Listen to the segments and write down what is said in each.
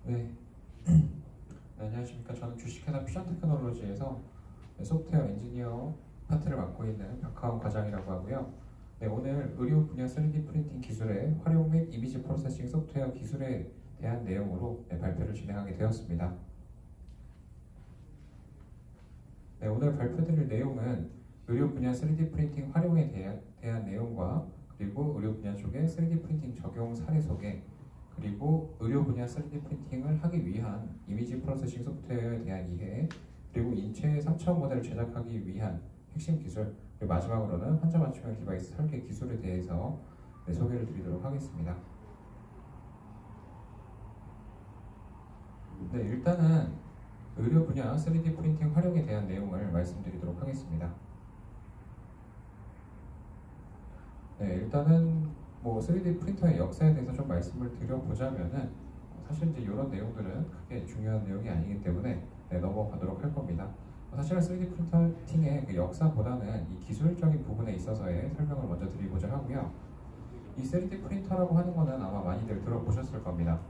네. 안녕하십니까. 저는 주식회사 퓨전테크놀로지에서 소프트웨어 엔지니어 파트를 맡고 있는 박하원 과장이라고 하고요. 네, 오늘 의료 분야 3D 프린팅 기술의 활용 및 이미지 프로세싱 소프트웨어 기술에 대한 내용으로 발표를 진행하게 되었습니다. 네, 오늘 발표드릴 내용은 의료 분야 3D 프린팅 활용에 대한 내용과 그리고 의료 분야 쪽의 3D 프린팅 적용 사례 소개, 그리고 의료 분야 3D 프린팅을 하기 위한 이미지 프로세싱 소프트웨어에 대한 이해, 그리고 인체 3차원 모델을 제작하기 위한 핵심 기술, 그리고 마지막으로는 환자 맞춤형 디바이스 설계 기술에 대해서 소개를 드리도록 하겠습니다. 네, 일단은 의료 분야 3D 프린팅 활용에 대한 내용을 말씀드리도록 하겠습니다. 네, 일단은 3D 프린터의 역사에 대해서 좀 말씀을 드려보자면은 사실 이제 이런 내용들은 크게 중요한 내용이 아니기 때문에 넘어가도록 할 겁니다. 사실은 3D 프린팅의 그 역사보다는 이 기술적인 부분에 있어서의 설명을 먼저 드리고자 하고요. 이 3D 프린터라고 하는 거는 아마 많이들 들어보셨을 겁니다.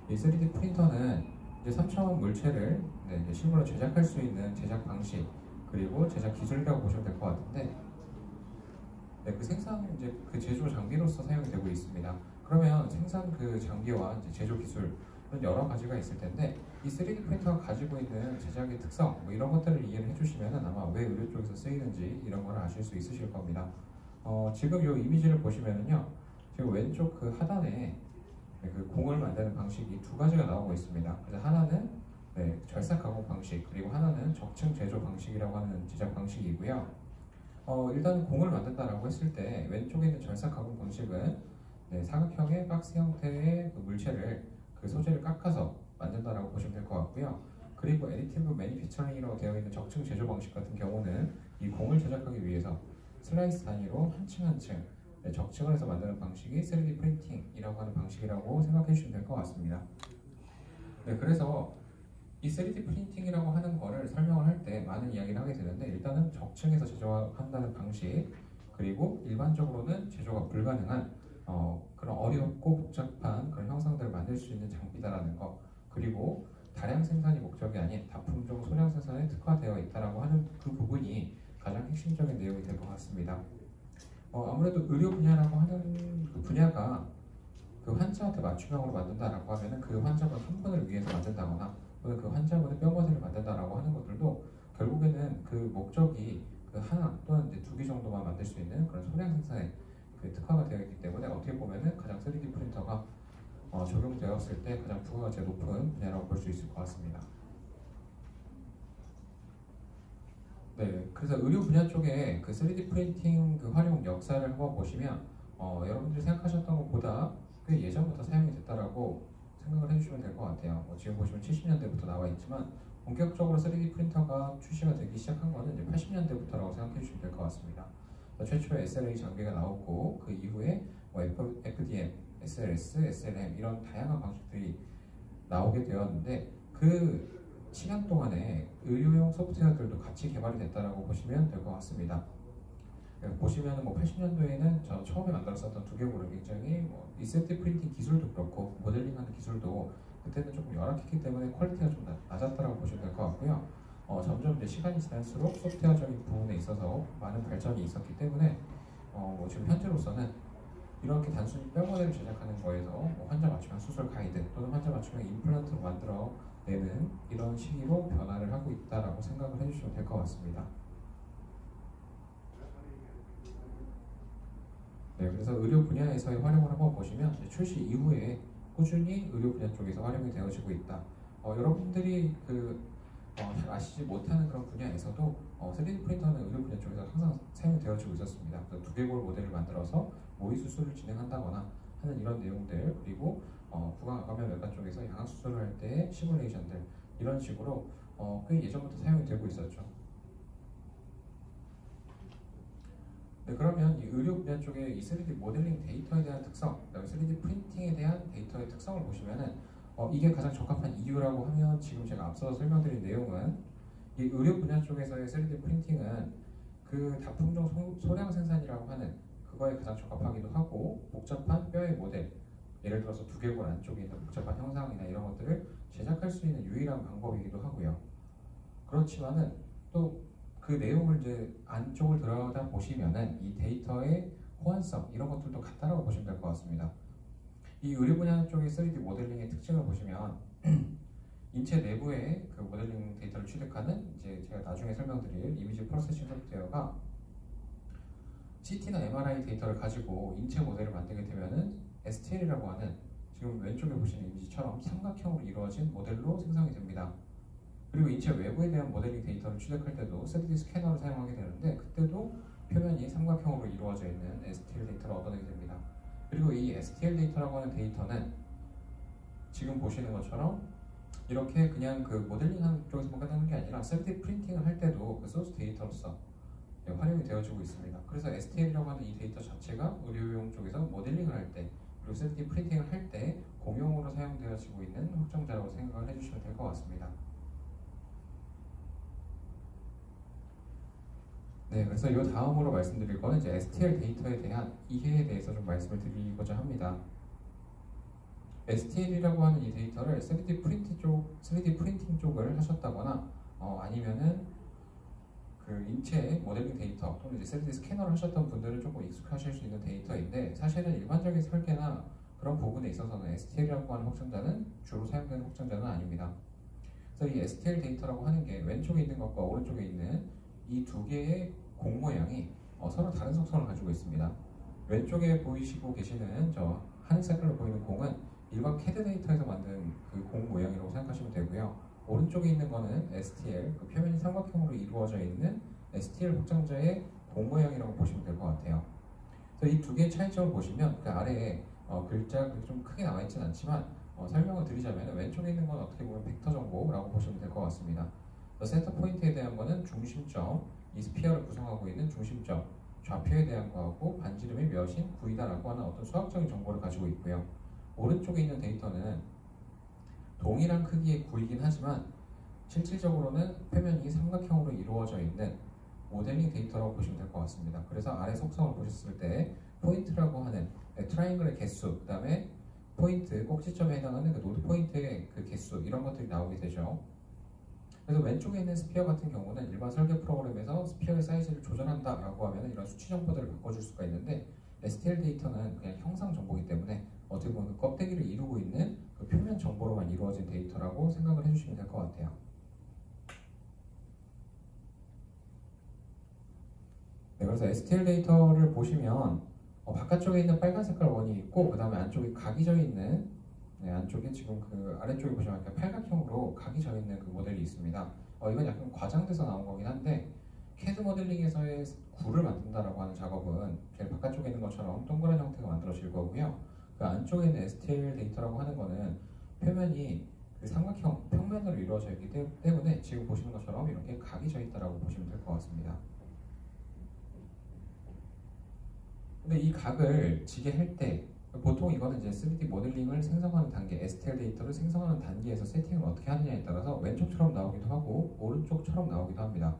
이 3D 프린터는 이제 3차원 물체를 이제 실물로 제작할 수 있는 제작 방식 그리고 제작 기술이라고 보시면 될 것 같은데, 그 생산 이제 그 제조 장비로서 사용이 되고 있습니다. 그러면 생산 그 장비와 이제 제조 기술은 여러 가지가 있을 텐데, 이 3D 프린터가 가지고 있는 제작의 특성 이런 것들을 이해를 해주시면 아마 왜 의료 쪽에서 쓰이는지 이런 걸 아실 수 있으실 겁니다. 지금 이 이미지를 보시면은요, 지금 왼쪽 그 하단에 그 공을 만드는 방식이 두 가지가 나오고 있습니다. 그래서 하나는 절삭 가공 방식, 그리고 하나는 적층 제조 방식이라고 하는 제작 방식이고요. 일단 공을 만든다라고 했을 때 왼쪽에 있는 절삭 가공 방식은 사각형의 박스 형태의 그 물체를 그 소재를 깎아서 만든다라고 보시면 될 것 같고요. 그리고 애디티브 매니팩처링이라고 되어 있는 적층 제조 방식 같은 경우는 이 공을 제작하기 위해서 슬라이스 단위로 한 층 한 층 적층을 해서 만드는 방식이 3D 프린팅이라고 하는 방식이라고 생각해 주시면 될 것 같습니다. 그래서 이 3D 프린팅이라고 하는 거를 설명을 할 때 많은 이야기를 하게 되는데, 일단은 적층에서 제조한다는 방식, 그리고 일반적으로는 제조가 불가능한 그런 어렵고 복잡한 그런 형상들을 만들 수 있는 장비다라는 거, 그리고 다량 생산이 목적이 아닌 다품종 소량 생산에 특화되어 있다라고 하는 그 부분이 가장 핵심적인 내용이 될 것 같습니다. 아무래도 의료 분야라고 하는 그 분야가 그 환자한테 맞춤형으로 만든다라고 하면은 그 환자분 한 분을 위해서 만든다거나 또는 그 환자분의 뼈 모델을 만든다라고 하는 것들도 결국에는 그 목적이 그 하나 또는 이제 두 개 정도만 만들 수 있는 그런 소량 생산에 그 특화가 되어 있기 때문에 어떻게 보면은 가장 3D 프린터가 적용되었을 때 가장 부가가치가 높은 분야라고 볼 수 있을 것 같습니다. 그래서 의료 분야 쪽에 그 3D 프린팅 그 활용 역사를 한번 보시면 여러분들이 생각하셨던 것보다 꽤 예전부터 사용이 됐다라고 생각을 해주시면 될 것 같아요. 지금 보시면 70년대부터 나와 있지만 본격적으로 3D 프린터가 출시가 되기 시작한 거는 이제 80년대부터라고 생각해 주시면 될 것 같습니다. 최초의 SLA 장비가 나오고 그 이후에 FDM, SLS, SLM 이런 다양한 방식들이 나오게 되었는데, 그 시간 동안에 의료용 소프트웨어들도 같이 개발이 됐다라고 보시면 될 것 같습니다. 보시면 80년도에는 저 처음에 만들었었던 두개골은 굉장히 이 3D 프린팅 기술도 그렇고 모델링하는 기술도 그때는 조금 열악했기 때문에 퀄리티가 좀 낮았다라고 보시면 될 것 같고요. 점점 이제 시간이 지날수록 소프트웨어적인 부분에 있어서 많은 발전이 있었기 때문에 지금 현재로서는 이렇게 단순히 뼈 모델을 제작하는 거에서 환자 맞춤형 수술 가이드 또는 환자 맞춤형 임플란트로 만들어내는 이런 시기로 변화를 하고 있다라고 생각을 해주시면 될 것 같습니다. 그래서 의료 분야에서의 활용을 한번 보시면 출시 이후에 꾸준히 의료 분야 쪽에서 활용이 되어지고 있다. 여러분들이 잘 아시지 못하는 그런 분야에서도 3D 프린터는 의료 분야 쪽에서 항상 사용되어지고 있었습니다. 그래서 두개골 모델을 만들어서 모의 수술을 진행한다거나 하는 이런 내용들, 그리고 구강암감염 외과 쪽에서 양악 수술을 할 때 시뮬레이션들, 이런 식으로 꽤 예전부터 사용이 되고 있었죠. 그러면 이 의료 분야 쪽에 이 3D 모델링 데이터에 대한 특성, 그다음에 3D 프린팅에 대한 데이터의 특성을 보시면은 이게 가장 적합한 이유라고 하면, 지금 제가 앞서 설명드린 내용은 이 의료 분야 쪽에서의 3D 프린팅은 그 다품종 소량 생산이라고 하는 그거에 가장 적합하기도 하고, 복잡한 뼈의 모델, 예를 들어서 두개골 안쪽에 있는 복잡한 형상이나 이런 것들을 제작할 수 있는 유일한 방법이기도 하고요. 그렇지만은 또 그 내용을 이제 안쪽을 들여다 보시면은 이 데이터의 호환성 이런 것들도 같다라고 보시면 될 것 같습니다. 이 의료 분야 쪽의 3D 모델링의 특징을 보시면 인체 내부의 그 모델링 데이터를 취득하는 이제 제가 나중에 설명드릴 이미지 프로세싱 소프트웨어가 CT나 MRI 데이터를 가지고 인체 모델을 만들게 되면은 STL이라고 하는 지금 왼쪽에 보시는 이미지처럼 삼각형으로 이루어진 모델로 생성이 됩니다. 그리고 인체 외부에 대한 모델링 데이터를 취득할 때도 3D 스캐너를 사용하게 되는데 그때도 표면이 삼각형으로 이루어져 있는 STL 데이터를 얻어내게 됩니다. 그리고 이 STL 데이터라고 하는 데이터는 지금 보시는 것처럼 이렇게 그냥 그 모델링 쪽에서만 끝나는 게 아니라 3D 프린팅을 할 때도 그 소스 데이터로서 활용이 되어지고 있습니다. 그래서 STL이라고 하는 이 데이터 자체가 의료용 쪽에서 모델링을 할 때 그리고 3D 프린팅을 할 때 공용으로 사용되어지고 있는 확정자라고 생각을 해주시면 될 것 같습니다. 네, 그래서 이 다음으로 말씀드릴 거는 이제 STL 데이터에 대한 이해에 대해서 좀 말씀을 드리고자 합니다. STL이라고 하는 이 데이터를 3D 프린팅 쪽을 하셨다거나 아니면은 그 인체 모델링 데이터 또는 이제 3D 스캐너를 하셨던 분들은 조금 익숙하실 수 있는 데이터인데 사실은 일반적인 설계나 그런 부분에 있어서는 STL이라고 하는 확장자는 주로 사용되는 확장자는 아닙니다. 그래서 이 STL 데이터라고 하는 게 왼쪽에 있는 것과 오른쪽에 있는 이 두 개의 공 모양이 서로 다른 속성을 가지고 있습니다. 왼쪽에 보이시고 계시는 저 하늘 색깔로 보이는 공은 일반 CAD 데이터에서 만든 그 공 모양이라고 생각하시면 되고요. 오른쪽에 있는 거는 STL, 그 표면이 삼각형으로 이루어져 있는 STL 확장자의 공 모양이라고 보시면 될 것 같아요. 그래서 이 두 개의 차이점을 보시면 그 아래에 글자가 좀 크게 나와 있지는 않지만 설명을 드리자면 왼쪽에 있는 건 어떻게 보면 벡터 정보라고 보시면 될 것 같습니다. 센터 포인트에 대한 거는 중심점, 이 스피어를 구성하고 있는 중심점, 좌표에 대한 거하고 반지름이 몇인 9이다라고 하는 어떤 수학적인 정보를 가지고 있고요. 오른쪽에 있는 데이터는 동일한 크기의 구이긴 하지만 실질적으로는 표면이 삼각형으로 이루어져 있는 모델링 데이터라고 보시면 될 것 같습니다. 그래서 아래 속성을 보셨을 때 포인트라고 하는 트라이앵글의 개수, 그 다음에 포인트, 꼭지점에 해당하는 그 노드 포인트의 그 개수 이런 것들이 나오게 되죠. 그래서 왼쪽에 있는 스피어 같은 경우는 일반 설계 프로그램에서 스피어의 사이즈를 조절한다라고 하면 이런 수치 정보들을 바꿔줄 수가 있는데 STL 데이터는 그냥 형상 정보이기 때문에 어떻게 보면 그 껍데기를 이루고 있는 그 표면 정보로만 이루어진 데이터라고 생각을 해주시면 될 것 같아요. 네, 그래서 STL 데이터를 보시면 바깥쪽에 있는 빨간 색깔 원이 있고 그 다음에 안쪽에 각이 져 있는 안쪽에 지금 그 아래쪽에 보시면 이렇게 팔각형으로 각이 져 있는 그 모델이 있습니다. 이건 약간 과장돼서 나온 거긴 한데 CAD 모델링에서의 구를 만든다라고 하는 작업은 제일 바깥쪽에 있는 것처럼 동그란 형태가 만들어질 거고요. 그 안쪽에 있는 STL 데이터라고 하는 거는 표면이 그 삼각형 평면으로 이루어져 있기 때문에 지금 보시는 것처럼 이렇게 각이 져 있다라고 보시면 될 것 같습니다. 근데 이 각을 지게 할 때 보통 이거는 이제 3D 모델링을 생성하는 단계, STL 데이터를 생성하는 단계에서 세팅을 어떻게 하느냐에 따라서 왼쪽처럼 나오기도 하고 오른쪽처럼 나오기도 합니다.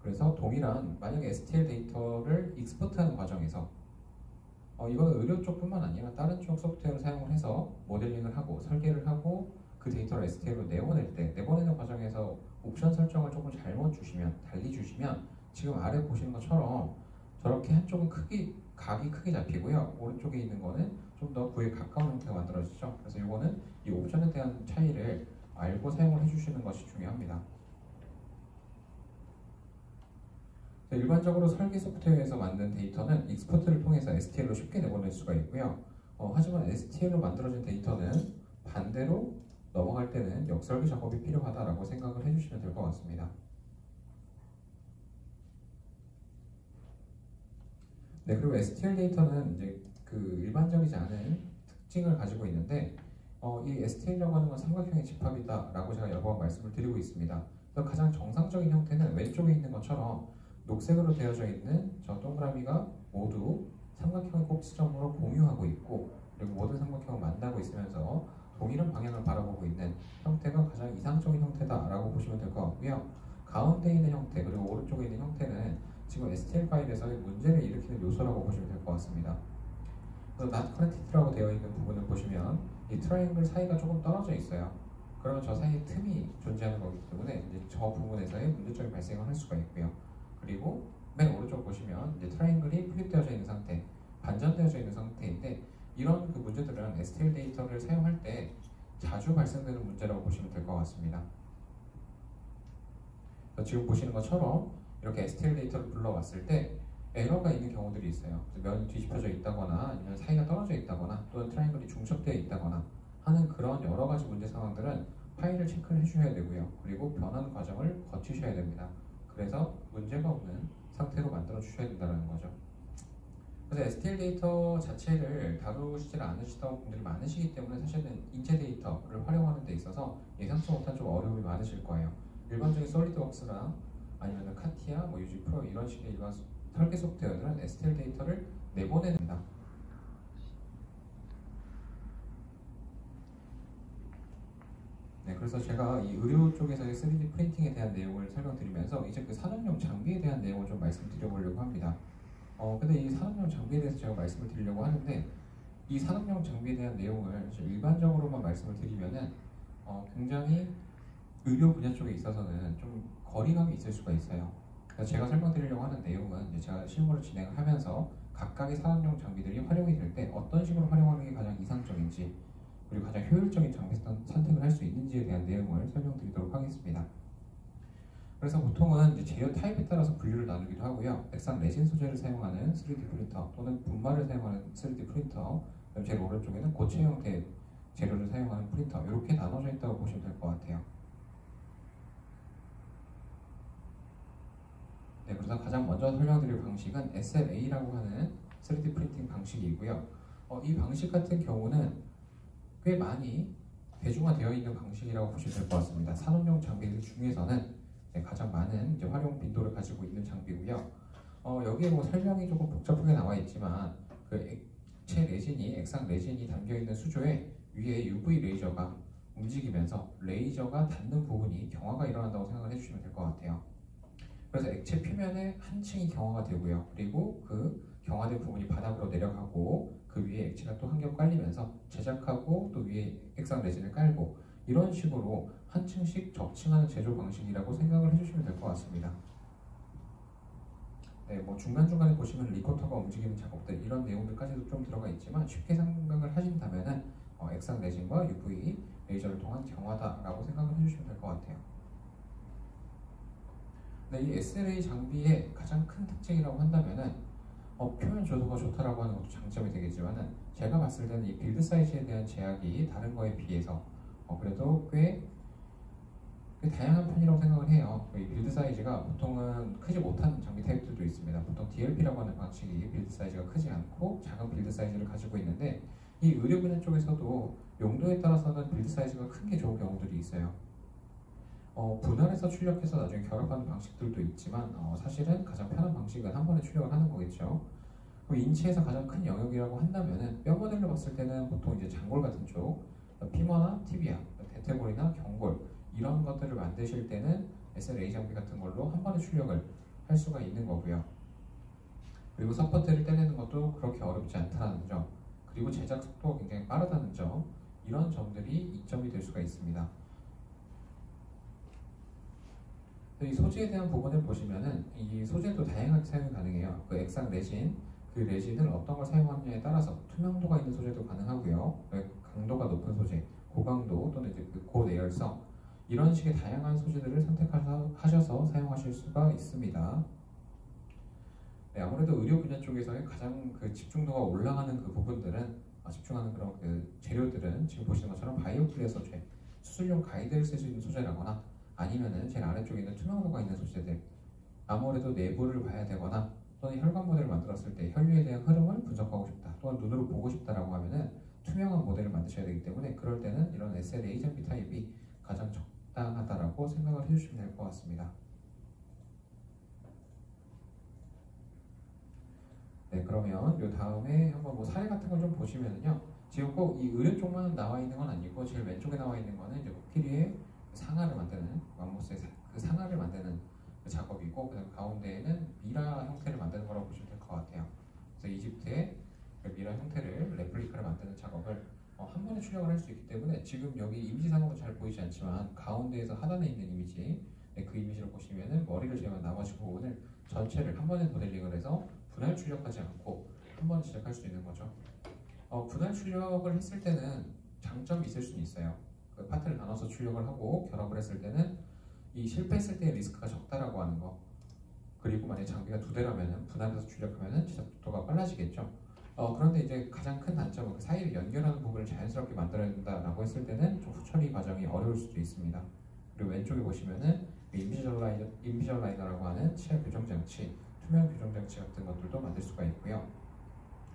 그래서 동일한 만약에 STL 데이터를 익스포트하는 과정에서 이거는 의료 쪽뿐만 아니라 다른 쪽 소프트웨어를 사용을 해서 모델링을 하고 설계를 하고 그 데이터를 STL로 내보낼 때 내보내는 과정에서 옵션 설정을 조금 잘못 주시면 달리 주시면 지금 아래 보시는 것처럼 저렇게 한쪽은 각이 크게 잡히고요. 오른쪽에 있는 거는 좀 더 구에 가까운 형태가 만들어지죠. 그래서 이거는 이 옵션에 대한 차이를 알고 사용을 해주시는 것이 중요합니다. 일반적으로 설계 소프트웨어에서 만든 데이터는 익스포트를 통해서 STL로 쉽게 내보낼 수가 있고요. 하지만 STL로 만들어진 데이터는 반대로 넘어갈 때는 역설계 작업이 필요하다라고 생각을 해주시면 될 것 같습니다. 네, 그리고 STL 데이터는 이제 그 일반적이지 않은 특징을 가지고 있는데 이 STL이라고 하는 건 삼각형의 집합이다라고 제가 여러 번 말씀을 드리고 있습니다. 그래서 가장 정상적인 형태는 왼쪽에 있는 것처럼 녹색으로 되어져 있는 저 동그라미가 모두 삼각형의 꼭지점으로 공유하고 있고 그리고 모든 삼각형을 만나고 있으면서 동일한 방향을 바라보고 있는 형태가 가장 이상적인 형태다라고 보시면 될 것 같고요. 가운데 있는 형태 그리고 오른쪽에 있는 형태는 지금 STL 파일에서의 문제를 일으키는 요소라고 보시면 될 것 같습니다. 그래서 not connected라고 되어 있는 부분을 보시면 이 트라이앵글 사이가 조금 떨어져 있어요. 그러면 저 사이에 틈이 존재하는 거기 때문에 이제 저 부분에서의 문제점이 발생을 할 수가 있고요. 그리고 맨 오른쪽 보시면 이제 트라이앵글이 플립되어져 있는 상태, 반전되어져 있는 상태인데 이런 그 문제들은 STL 데이터를 사용할 때 자주 발생되는 문제라고 보시면 될 것 같습니다. 지금 보시는 것처럼 이렇게 STL 데이터를 불러왔을 때 에러가 있는 경우들이 있어요. 면이 뒤집혀져 있다거나 아니면 사이가 떨어져 있다거나 또는 트라이앵글이 중첩되어 있다거나 하는 그런 여러 가지 문제 상황들은 파일을 체크를 해주셔야 되고요. 그리고 변환 과정을 거치셔야 됩니다. 그래서 문제가 없는 상태로 만들어 주셔야 된다는 거죠. 그래서 STL 데이터 자체를 다루시지 않으시던 분들이 많으시기 때문에 사실은 인체 데이터를 활용하는 데 있어서 예상치 못한 좀 어려움이 많으실 거예요. 일반적인 솔리드웍스랑 아니면 카티아, 유지 프로 이런 식의 일반 설계 소프트웨어들은 STL 데이터를 내보냅니다. 네, 그래서 제가 이 의료 쪽에서의 3D 프린팅에 대한 내용을 설명드리면서 이제 그 산업용 장비에 대한 내용을 좀 말씀드려보려고 합니다. 근데 이 산업용 장비에 대해서 제가 말씀을 드리려고 하는데 이 산업용 장비에 대한 내용을 일반적으로만 말씀을 드리면은 굉장히 의료 분야 쪽에 있어서는 좀 거리감이 있을 수가 있어요. 그래서 제가 설명드리려고 하는 내용은 이제 제가 실무를 진행을 하면서 각각의 산업용 장비들이 활용이 될 때 어떤 식으로 활용하는 게 가장 이상적인지 그리고 가장 효율적인 장비 선택을 할 수 있는지에 대한 내용을 설명드리도록 하겠습니다. 그래서 보통은 이제 재료 타입에 따라서 분류를 나누기도 하고요. 액상 레진 소재를 사용하는 3D 프린터 또는 분말을 사용하는 3D 프린터, 제일 오른쪽에는 고체 형태 재료를 사용하는 프린터 이렇게 나눠져 있다고 보시면 될 것 같아요. 네, 그래서 가장 먼저 설명드릴 방식은 SLA라고 하는 3D 프린팅 방식이고요. 이 방식 같은 경우는 꽤 많이 대중화되어 있는 방식이라고 보시면 될 것 같습니다. 산업용 장비들 중에서는 가장 많은 이제 활용 빈도를 가지고 있는 장비고요. 여기에 뭐 설명이 조금 복잡하게 나와 있지만 그 액체 레진이 액상 레진이 담겨 있는 수조에 위에 UV 레이저가 움직이면서 레이저가 닿는 부분이 경화가 일어난다고 생각을 해주시면 될 것 같아요. 그래서 액체 표면에 한 층이 경화가 되고요. 그리고 그 경화된 부분이 바닥으로 내려가고 그 위에 액체가 또 한 겹 깔리면서 제작하고 또 위에 액상 레진을 깔고 이런 식으로 한 층씩 적층하는 제조 방식이라고 생각을 해주시면 될 것 같습니다. 네, 뭐 중간중간에 보시면 리코터가 움직이는 작업들 이런 내용들까지도 좀 들어가 있지만 쉽게 생각을 하신다면은 액상 레진과 UV 레이저를 통한 경화다라고 생각을 해주시면 될 것 같아요. 네, 이 SLA 장비의 가장 큰 특징이라고 한다면은 표면 조도가 좋다라고 하는 것도 장점이 되겠지만은 제가 봤을 때는 이 빌드 사이즈에 대한 제약이 다른 거에 비해서 그래도 꽤 다양한 편이라고 생각을 해요. 이 빌드 사이즈가 보통은 크지 못한 장비 타입들도 있습니다. 보통 DLP라고 하는 방식이 빌드 사이즈가 크지 않고 작은 빌드 사이즈를 가지고 있는데 이 의료 분야 쪽에서도 용도에 따라서는 빌드 사이즈가 큰 게 좋은 경우들이 있어요. 분할해서 출력해서 나중에 결합하는 방식들도 있지만 사실은 가장 편한 방식은 한 번에 출력을 하는 거겠죠. 그럼 인체에서 가장 큰 영역이라고 한다면은 뼈 모델로 봤을 때는 보통 이제 장골 같은 쪽, 피머나 티비아, 대퇴골이나 경골 이런 것들을 만드실 때는 SLA 장비 같은 걸로 한 번에 출력을 할 수가 있는 거고요. 그리고 서포트를 떼내는 것도 그렇게 어렵지 않다는 점, 그리고 제작 속도가 굉장히 빠르다는 점, 이런 점들이 이점이 될 수가 있습니다. 이 소재에 대한 부분을 보시면은 이 소재도 다양하게 사용이 가능해요. 그 액상 레진, 그 레진을 어떤 걸 사용하느냐에 따라서 투명도가 있는 소재도 가능하고요. 강도가 높은 소재, 고강도 또는 이제 그 고내열성 이런 식의 다양한 소재들을 선택하셔서 사용하실 수가 있습니다. 네, 아무래도 의료 분야 쪽에서의 가장 그 집중도가 올라가는 그 부분들은 집중하는 그런 그 재료들은 지금 보시는 것처럼 바이오 클리어 소재, 수술용 가이드를 쓸 수 있는 소재라거나 아니면은 제일 아래쪽에 있는 투명도가 있는 소재들, 아무래도 내부를 봐야 되거나 또는 혈관 모델을 만들었을 때 혈류에 대한 흐름을 분석하고 싶다 또는 눈으로 보고 싶다라고 하면은 투명한 모델을 만드셔야 되기 때문에 그럴 때는 이런 SLA 장비 타입이 가장 적당하다라고 생각을 해주시면 될 것 같습니다. 네, 그러면 요 다음에 한번 뭐 사례 같은 걸 좀 보시면은요, 지금 꼭 이 의료 쪽만 나와 있는 건 아니고 제일 왼쪽에 나와 있는 거는 이제 코끼리의 상아를 만드는 맘모스의 그 상아를 만드는 그 작업이고, 그다음 가운데에는 미라 형태를 만드는 거라고 보시면 될 것 같아요. 그래서 이집트의 그 미라 형태를 데이터를 만드는 작업을 한 번에 출력을 할 수 있기 때문에 지금 여기 이미지상으로 잘 보이지 않지만 가운데에서 하단에 있는 이미지, 그 이미지를 보시면은 머리를 제외한 나머지 부분을 전체를 한 번에 모델링을 해서 분할 출력하지 않고 한 번에 제작할 수 있는 거죠. 분할 출력을 했을 때는 장점이 있을 수는 있어요. 그 파트를 나눠서 출력을 하고 결합을 했을 때는 이 실패했을 때의 리스크가 적다라고 하는 거. 그리고 만약 장비가 2대라면 분할해서 출력하면 제작 속도가 빨라지겠죠. 그런데 이제 가장 큰 단점은 그 사이를 연결하는 부분을 자연스럽게 만들어야 된다라고 했을 때는 좀 후처리 과정이 어려울 수도 있습니다. 그리고 왼쪽에 보시면은 인비저라이너라고 하는 치아 교정 장치, 투명 교정 장치 같은 것들도 만들 수가 있고요.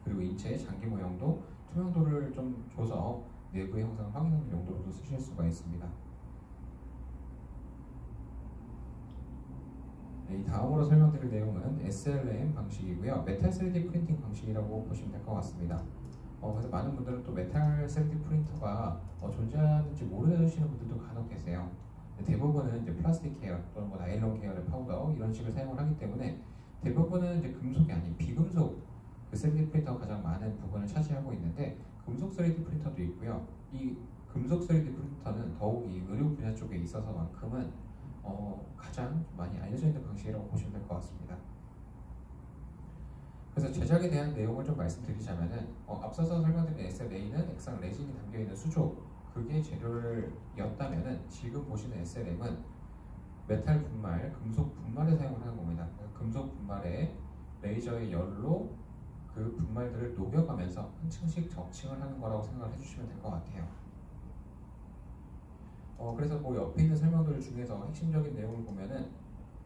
그리고 인체의 장기 모형도 투명도를 좀 줘서 내부의 형상을 확인하는 용도로도 쓰실 수가 있습니다. 이 다음으로 설명드릴 내용은 SLM 방식이고요. 메탈 3D 프린팅 방식이라고 보시면 될 것 같습니다. 그래서 많은 분들은 또 메탈 3D 프린터가 존재하는지 모르시는 분들도 간혹 계세요. 대부분은 이제 플라스틱 계열 또는 뭐 나일론 계열의 파우더 이런 식을 사용을 하기 때문에 대부분은 이제 금속이 아닌 비금속 그 3D 프린터가 가장 많은 부분을 차지하고 있는데 금속 3D 프린터도 있고요. 이 금속 3D 프린터는 더욱이 의료 분야 쪽에 있어서만큼은 가장 많이 알려져 있는 방식이라고 보시면 될 것 같습니다. 그래서 제작에 대한 내용을 좀 말씀드리자면은 앞서서 설명드린 SLA는 액상 레진이 담겨있는 수조 그게 재료였다면은 지금 보시는 SLM은 메탈 분말, 금속 분말에 사용을 하는 겁니다. 금속 분말에 레이저의 열로 그 분말들을 녹여가면서 한 층씩 적층을 하는 거라고 생각을 해주시면 될 것 같아요. 그래서 뭐 옆에 있는 설명들 중에서 핵심적인 내용을 보면은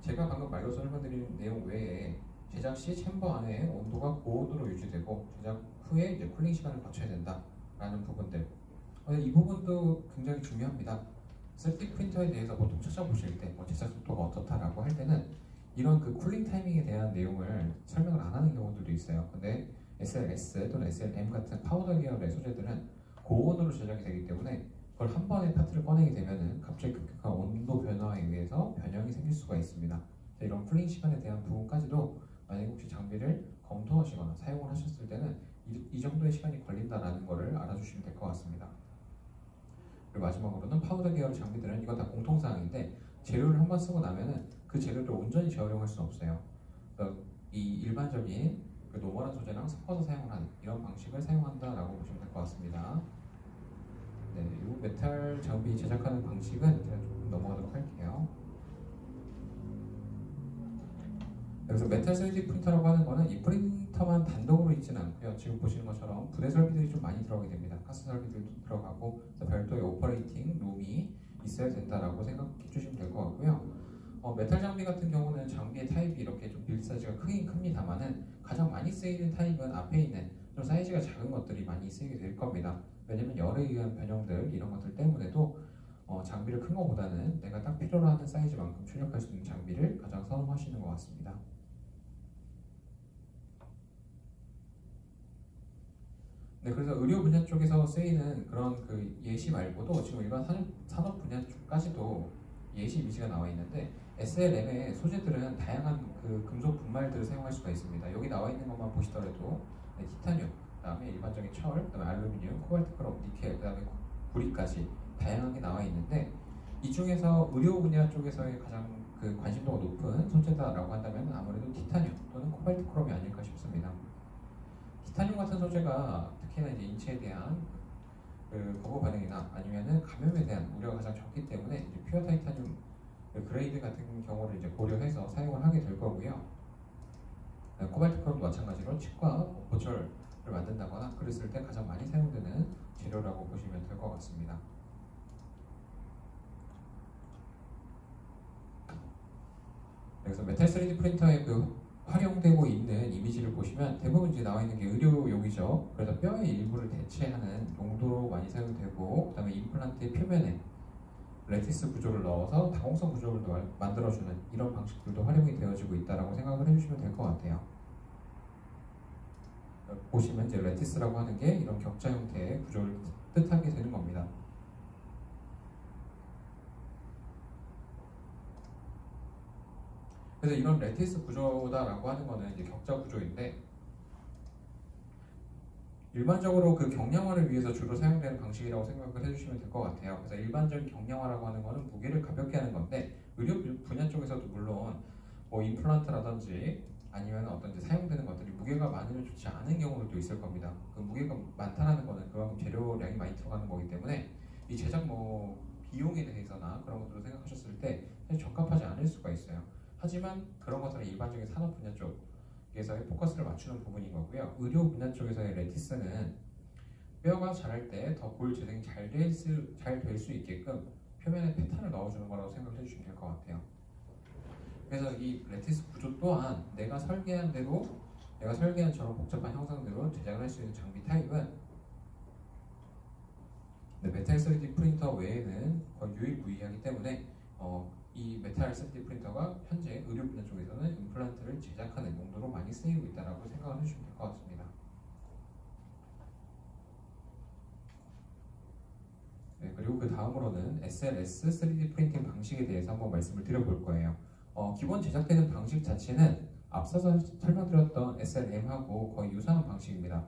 제가 방금 말로서 설명드린 내용 외에 제작 시 챔버 안에 온도가 고온으로 유지되고 제작 후에 이제 쿨링 시간을 거쳐야 된다라는 부분들. 이 부분도 굉장히 중요합니다. 3D 프린터에 대해서 보통 찾아보실 때 제작 속도가 어떻다라고 할 때는 이런 그 쿨링 타이밍에 대한 내용을 설명을 안 하는 경우들도 있어요. 근데 SLS 또는 SLM 같은 파우더 계열의 소재들은 고온으로 제작이 되기 때문에 그걸 한 번에 파트를 꺼내게 되면은 갑자기 급격한 온도 변화에 의해서 변형이 생길 수가 있습니다. 이런 쿨링 시간에 대한 부분까지도 만약 혹시 장비를 검토하시거나 사용을 하셨을 때는 이 정도의 시간이 걸린다라는 것을 알아주시면 될 것 같습니다. 그리고 마지막으로는 파우더 계열 장비들은 이건 다 공통사항인데 재료를 한번 쓰고 나면은 그 재료를 온전히 재활용할 수는 없어요. 그래서 이 일반적인 그 노멀한 소재랑 섞어서 사용을 하는 이런 방식을 사용한다라고 보시면 될 것 같습니다. 네, 이 메탈 장비 제작하는 방식은 제가 조금 넘어가도록 할게요. 그래서 메탈 3D 프린터라고 하는 거는 이 프린터만 단독으로 있지는 않고요. 지금 보시는 것처럼 부대 설비들이 좀 많이 들어가게 됩니다. 가스 설비들도 들어가고 별도의 오퍼레이팅 룸이 있어야 된다라고 생각해 주시면 될 것 같고요. 메탈 장비 같은 경우는 장비의 타입이 이렇게 좀 빌드 사이즈가 크긴 큽니다만은 가장 많이 쓰이는 타입은 앞에 있는 좀 사이즈가 작은 것들이 많이 쓰이게 될 겁니다. 왜냐면 열에 의한 변형들 이런 것들 때문에도 장비를 큰 것보다는 내가 딱 필요로 하는 사이즈만큼 출력할 수 있는 장비를 가장 선호하시는 것 같습니다. 네, 그래서 의료 분야 쪽에서 쓰이는 그런 그 예시 말고도 지금 일반 산업 분야 쪽까지도 예시 이미지가 나와 있는데 SLM의 소재들은 다양한 그 금속 분말들을 사용할 수가 있습니다. 여기 나와 있는 것만 보시더라도 티타늄, 그다음에 일반적인 철, 그다음에 알루미늄, 코발트, 크롬, 니켈, 그다음에 구리까지 다양하게 나와 있는데 이 중에서 의료 분야 쪽에서의 가장 그 관심도가 높은 소재다라고 한다면 아무래도 티타늄 또는 코발트, 크롬이 아닐까 싶습니다. 티타늄 같은 소재가 특히나 이제 인체에 대한 그 거부 반응이나 아니면은 감염에 대한 우려가 가장 적기 때문에 이제 퓨어 타이타늄 그 그레이드 같은 경우를 이제 고려해서 사용을 하게 될 거고요. 코발트 크롬도 마찬가지로 치과 보철을 만든다거나 그랬을 때 가장 많이 사용되는 재료라고 보시면 될 것 같습니다. 그래서 메탈 3D 프린터의 그 활용되고 있는 이미지를 보시면 대부분 이제 나와 있는 게 의료용이죠. 그래서 뼈의 일부를 대체하는 용도로 많이 사용되고 그다음에 임플란트의 표면에 레티스 구조를 넣어서 다공성 구조를 만들어주는 이런 방식들도 활용이 되어지고 있다라고 생각을 해주시면 될 것 같아요. 보시면 이제 레티스라고 하는 게 이런 격자 형태의 구조를 뜻하게 되는 겁니다. 그래서 이런 레티스 구조다라고 하는 거는 이제 격자 구조인데 일반적으로 그 경량화를 위해서 주로 사용되는 방식이라고 생각을 해주시면 될 것 같아요. 그래서 일반적인 경량화라고 하는 거는 무게를 가볍게 하는 건데 의료 분야 쪽에서도 물론 뭐 임플란트라든지 아니면 어떤 이제 사용되는 것들이 무게가 많으면 좋지 않은 경우들도 있을 겁니다. 그 무게가 많다라는 거는 그만큼 재료량이 많이 들어가는 거기 때문에 이 제작 뭐 비용에 대해서나 그런 것들을 생각하셨을 때 사실 적합하지 않을 수가 있어요. 하지만 그런 것들은 일반적인 산업 분야 쪽에서의 포커스를 맞추는 부분인 거고요. 의료 분야 쪽에서의 레티스는 뼈가 자랄 때 더 볼 재생이 잘 될 수 있게끔 표면에 패턴을 넣어주는 거라고 생각해 주시면 될 것 같아요. 그래서 이 레티스 구조 또한 내가 설계한 저런 복잡한 형상대로 제작을 할 수 있는 장비 타입은 메탈 3D 프린터 외에는 거의 유일무이하기 때문에 이 메탈 3D 프린터가 현재 의료 분야 쪽에서는 임플란트를 제작하는 용도로 많이 쓰이고 있다고 생각을 해주시면 될 것 같습니다. 네, 그리고 그 다음으로는 SLS 3D 프린팅 방식에 대해서 한번 말씀을 드려볼 거예요. 기본 제작되는 방식 자체는 앞서서 설명드렸던 SLM하고 거의 유사한 방식입니다.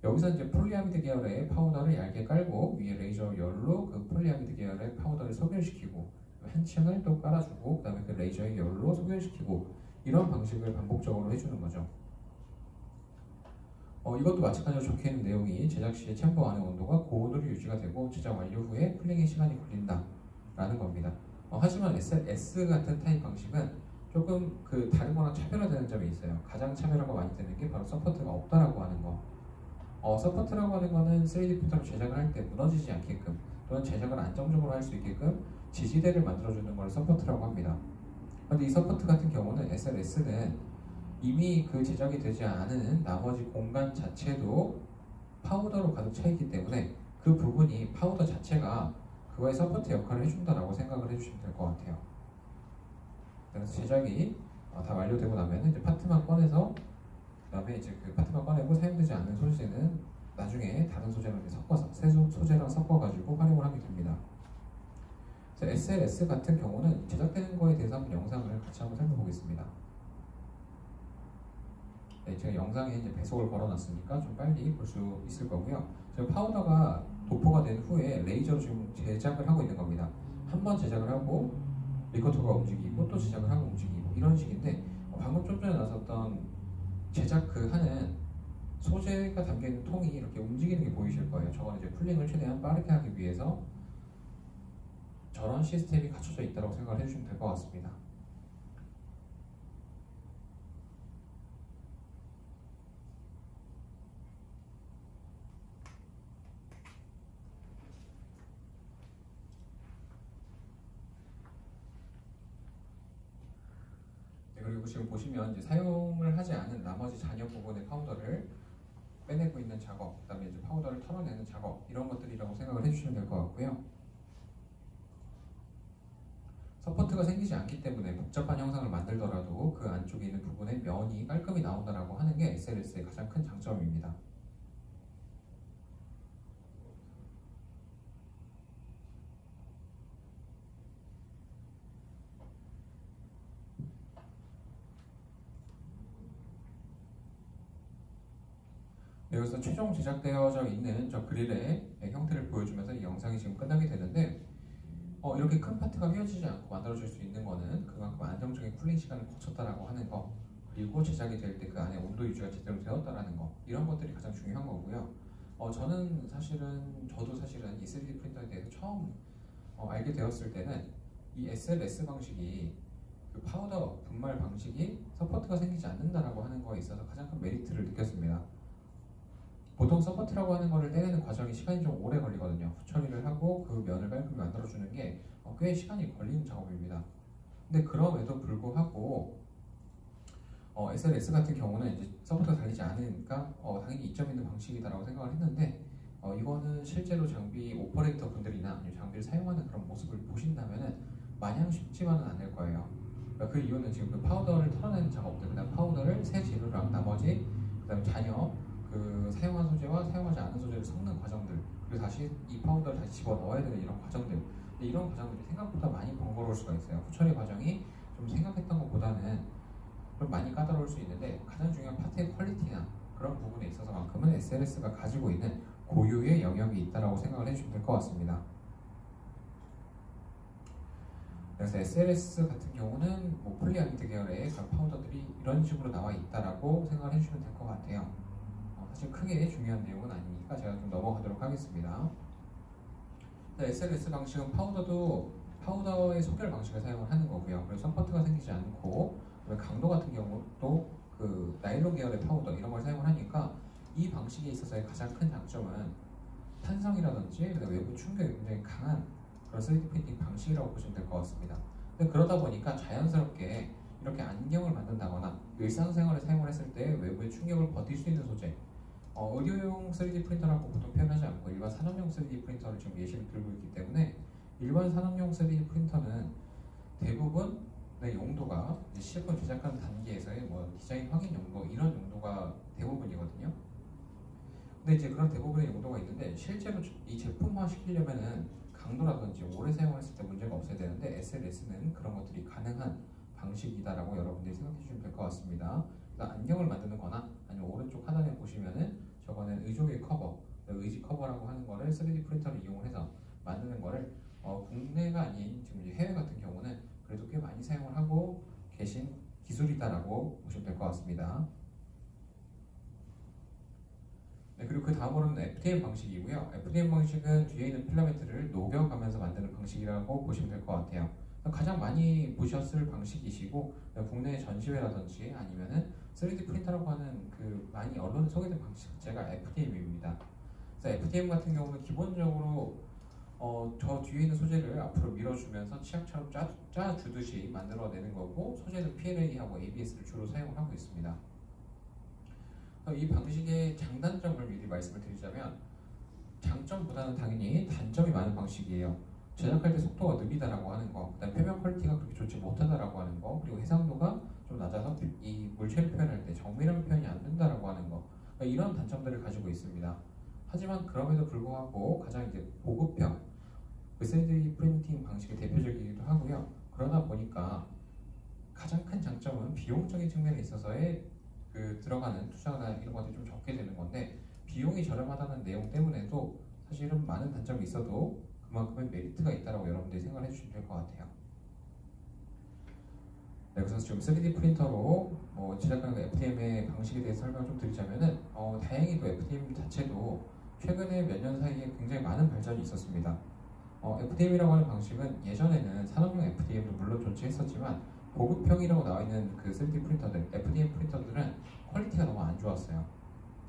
여기서 이제 폴리아미드 계열의 파우더를 얇게 깔고 위에 레이저 열로 그 폴리아미드 계열의 파우더를 소멸시키고 한 층을 또 깔아주고 그 다음에 그 레이저의 열로 소멸시키고 이런 방식을 반복적으로 해주는 거죠. 이것도 마찬가지로 적혀있는 내용이 제작 시에 챔버 안의 온도가 고온으로 유지가 되고 제작 완료 후에 쿨링의 시간이 걸린다 라는 겁니다. 하지만 SLS 같은 타입 방식은 조금 그 다른 거랑 차별화되는 점이 있어요. 가장 차별화가 많이 되는 게 바로 서포트가 없다라고 하는 거. 서포트라고 하는 거는 3D 프린터로 제작을 할 때 무너지지 않게끔 또는 제작을 안정적으로 할 수 있게끔 지지대를 만들어주는 걸 서포트라고 합니다. 그런데 이 서포트 같은 경우는 SLS는 이미 그 제작이 되지 않은 나머지 공간 자체도 파우더로 가득 차 있기 때문에 그 부분이 파우더 자체가 그거의 서포트 역할을 해준다라고 생각을 해주시면 될 것 같아요. 그래서 제작이 다 완료되고 나면 이제 파트만 꺼내서 그다음에 이제 그 파트만 꺼내고 사용되지 않는 소재는 나중에 다른 소재랑 섞어서 새 소재랑 섞어가지고 활용을 하게 됩니다. 그래서 SLS 같은 경우는 제작되는 거에 대해서 한번 영상을 같이 한번 살펴보겠습니다. 네, 제가 영상에 이제 배속을 걸어놨으니까 좀 빨리 볼 수 있을 거고요. 지금 파우더가 도포가 된 후에 레이저로 지금 제작을 하고 있는 겁니다. 한 번 제작을 하고 리커터가 움직이고 또 제작을 하고 움직이고 이런 식인데 방금 좀 전에 나섰던 제작 그 하는 소재가 담겨있는 통이 이렇게 움직이는 게 보이실 거예요. 저건 이제 쿨링을 최대한 빠르게 하기 위해서 저런 시스템이 갖춰져 있다고 생각을 해주시면 될 것 같습니다. 그리고 지금 보시면 이제 사용을 하지 않은 나머지 잔여 부분의 파우더를 빼내고 있는 작업, 그 다음에 이제 파우더를 털어내는 작업 이런 것들이라고 생각을 해주시면 될 것 같고요. 서포트가 생기지 않기 때문에 복잡한 형상을 만들더라도 그 안쪽에 있는 부분의 면이 깔끔히 나온다라고 하는 게 SLS의 가장 큰 장점입니다. 여기서 최종 제작되어져 있는 저 그릴의 형태를 보여주면서 이 영상이 지금 끝나게 되는데 이렇게 큰 파트가 휘어지지 않고 만들어질 수 있는 거는 그만큼 안정적인 쿨링 시간을 거쳤다라고 하는 거 그리고 제작이 될 때 그 안에 온도 유지가 제대로 되었다라는 거 이런 것들이 가장 중요한 거고요. 저도 사실은 이 3D 프린터에 대해서 처음 알게 되었을 때는 이 SLS 방식이 그 파우더 분말 방식이 서포트가 생기지 않는다라고 하는 거에 있어서 가장 큰 메리트를 느꼈습니다. 보통 서포트라고 하는 거를 떼내는 과정이 시간이 좀 오래 걸리거든요. 후처리를 하고 그 면을 깔끔히 만들어주는 게 꽤 시간이 걸리는 작업입니다. 근데 그럼에도 불구하고 SLS 같은 경우는 이제 서포트가 달리지 않으니까 당연히 이점 있는 방식이다라고 생각을 했는데 이거는 실제로 장비 오퍼레이터 분들이나 아니면 장비를 사용하는 그런 모습을 보신다면은 마냥 쉽지만은 않을 거예요. 그러니까 그 이유는 지금 그 파우더를 털어내는 작업들, 그다음 파우더를 새 재료랑 나머지 그다음 잔여 그 사용한 소재와 사용하지 않은 소재를 섞는 과정들 그리고 다시 이 파우더를 다시 집어넣어야 되는 이런 과정들 근데 이런 과정들이 생각보다 많이 번거로울 수가 있어요. 후처리 과정이 좀 생각했던 것보다는 좀 많이 까다로울 수 있는데 가장 중요한 파트의 퀄리티나 그런 부분에 있어서만큼은 SLS가 가지고 있는 고유의 영역이 있다라고 생각을 해주시면 될 것 같습니다. 그래서 SLS 같은 경우는 뭐 폴리아미드 계열의 그런 파우더들이 이런 식으로 나와 있다라고 생각을 해주시면 될 것 같아요. 사실 크게 중요한 내용은 아니니까 제가 좀 넘어가도록 하겠습니다. SLS 방식은 파우더의 소결 방식을 사용을 하는 거고요. 그래서 서포트가 생기지 않고, 강도 같은 경우도 그 나일론 계열의 파우더 이런 걸 사용을 하니까 이 방식에 있어서의 가장 큰 장점은 탄성이라든지 외부 충격이 굉장히 강한 그런 3D 프린팅 방식이라고 보시면 될 것 같습니다. 근데 그러다 보니까 자연스럽게 이렇게 안경을 만든다거나 일상생활에 사용을 했을 때 외부의 충격을 버틸 수 있는 소재, 의료용 3D 프린터라고 보통 표현하지 않고 일반 산업용 3D 프린터를 지금 예시를 들고 있기 때문에 일반 산업용 3D 프린터는 대부분의 용도가 시제품 제작하는 단계에서의 뭐 디자인 확인 용도 이런 용도가 대부분이거든요. 근데 이제 그런 대부분의 용도가 있는데 실제로 이 제품화 시키려면은 강도라든지 오래 사용했을 때 문제가 없어야 되는데 SLS는 그런 것들이 가능한 방식이다라고 여러분들이 생각해 주시면 될 것 같습니다. 안경을 만드는 거나 아니면 오른쪽 하단에 보시면은 저거는 의족의 커버, 의지 커버라고 하는 거를 3D 프린터를 이용을 해서 만드는 거를 국내가 아닌 지금 이제 해외 같은 경우는 그래도 꽤 많이 사용을 하고 계신 기술이다라고 보시면 될 것 같습니다. 네, 그리고 그 다음으로는 FDM 방식이고요. FDM 방식은 뒤에 있는 필라멘트를 녹여가면서 만드는 방식이라고 보시면 될 것 같아요. 가장 많이 보셨을 방식이시고 국내 전시회라든지 아니면은 3D 프린터라고 하는 그 많이 언론에 소개된 방식 자체가 FDM입니다. 그래서 FDM 같은 경우는 기본적으로 저 뒤에 있는 소재를 앞으로 밀어주면서 치약처럼 짜주듯이 만들어내는 거고 소재는 PLA하고 ABS를 주로 사용을 하고 있습니다. 이 방식의 장단점을 미리 말씀을 드리자면 장점보다는 당연히 단점이 많은 방식이에요. 제작할 때 속도가 느리다라고 하는 거, 그다음 표면 퀄리티가 그렇게 좋지 못하다라고 하는 거, 그리고 해상도가 좀 낮아서 이 물체를 표현할 때 정밀한 표현이 안 된다라고 하는 거, 그러니까 이런 단점들을 가지고 있습니다. 하지만 그럼에도 불구하고 가장 이제 고급형 그 3D 프린팅 방식의 대표적이기도 하고요. 그러다 보니까 가장 큰 장점은 비용적인 측면에 있어서의 그 들어가는 투자나 이런 것들이 좀 적게 되는 건데 비용이 저렴하다는 내용 때문에도 사실은 많은 단점이 있어도 그만큼의 메리트가 있다고 여러분들이 생각을 해주시면 될 것 같아요. 네, 그래서 지금 3D 프린터로 제작하는 FDM의 방식에 대해서 설명을 좀 드리자면은 다행히도 FDM 자체도 최근에 몇 년 사이에 굉장히 많은 발전이 있었습니다. FDM이라고 하는 방식은 예전에는 산업용 FDM도 물론 존재했었지만 고급형이라고 나와 있는 그 3D 프린터들, FDM 프린터들은 퀄리티가 너무 안 좋았어요.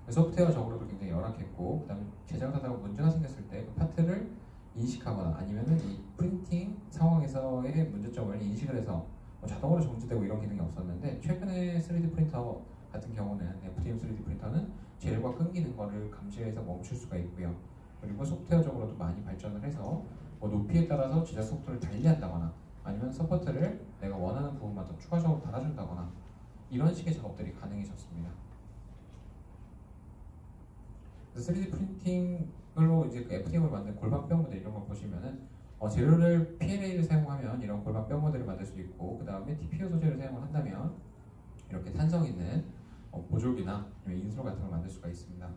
소프트웨어적으로도 굉장히 열악했고, 그 다음에 제작을 하다가 문제가 생겼을 때 그 파트를 인식하거나 아니면은 이 프린팅 상황에서의 문제점을 인식을 해서 자동으로 정지되고 이런 기능이 없었는데 최근에 3D 프린터 같은 경우는 FDM 3D 프린터는 재료가 끊기는 거를 감지해서 멈출 수가 있고요. 그리고 소프트웨어적으로도 많이 발전을 해서 높이에 따라서 제작 속도를 달리한다거나 아니면 서포트를 내가 원하는 부분만 더 추가적으로 달아준다거나 이런 식의 작업들이 가능해졌습니다. 그래서 3D 프린팅으로 이제 그 FDM을 만든 골반 뼈 모델 이런 걸 보시면은 재료를 PLA를 사용하면 이런 골반 뼈 모델을 만들 수 있고 그 다음에 TPU 소재를 사용을 한다면 이렇게 탄성 있는 보조기나 인솔 같은 걸 만들 수가 있습니다.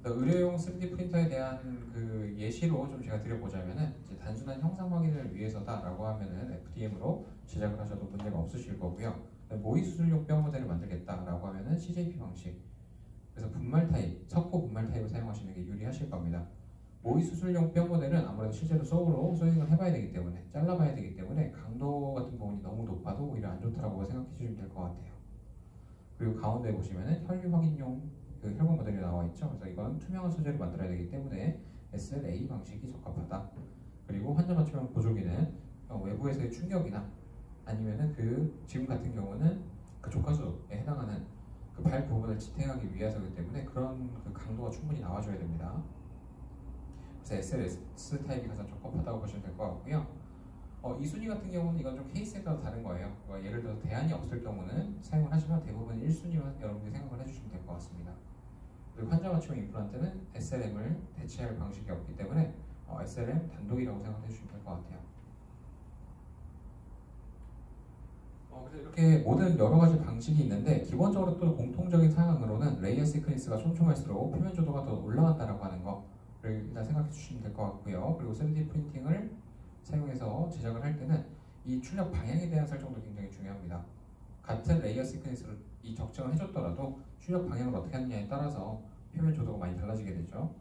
의료용 3D 프린터에 대한 그 예시로 좀 제가 드려보자면은 이제 단순한 형상 확인을 위해서다라고 하면은 FDM으로 제작을 하셔도 문제가 없으실 거고요. 모의 수술용 뼈 모델을 만들겠다라고 하면은 CJP 방식. 그래서 분말 타입, 석고 분말 타입을 사용하시는 게 유리하실 겁니다. 모의 수술용 뼈 모델은 아무래도 실제로 소우로 소잉을 해봐야 되기 때문에 잘라봐야 되기 때문에 강도 같은 부분이 너무 높아도 오히려 안 좋다라고 생각해 주시면 될 것 같아요. 그리고 가운데 보시면은 혈류 확인용 그 혈관 모델이 나와 있죠. 그래서 이건 투명한 소재로 만들어야 되기 때문에 SLA 방식이 적합하다. 그리고 환자 맞춤형 보조기는 외부에서의 충격이나 아니면은 그 지금 같은 경우는 그 조카수에 해당하는 그 발 부분을 지탱하기 위해서이기 때문에 그런 그 강도가 충분히 나와줘야 됩니다. 그래서 SLS 타입이 가장 적합하다고 보시면 될 것 같고요. 이 순위 같은 경우는 이건 좀 케이스에 따라 다른 거예요. 예를 들어서 대안이 없을 경우는 사용을 하시면 대부분 1순위만 여러분들이 생각을 해주시면 될 것 같습니다. 그리고 환자 맞춤형 임플란트는 SLM을 대체할 방식이 없기 때문에 SLM 단독이라고 생각해 주시면 될 것 같아요. 그래서 이렇게 모든 여러 가지 방식이 있는데 기본적으로 또 공통적인 사항으로는 레이어 시퀀스가 촘촘할수록 표면 조도가 더 올라간다라고 하는 거를 일단 생각해 주시면 될 것 같고요. 그리고 3D 프린팅을 사용해서 제작을 할 때는 이 출력 방향에 대한 설정도 굉장히 중요합니다. 같은 레이어 시퀀스를 이 적정을 해줬더라도 출력 방향을 어떻게 하느냐에 따라서 표면 조도가 많이 달라지게 되죠.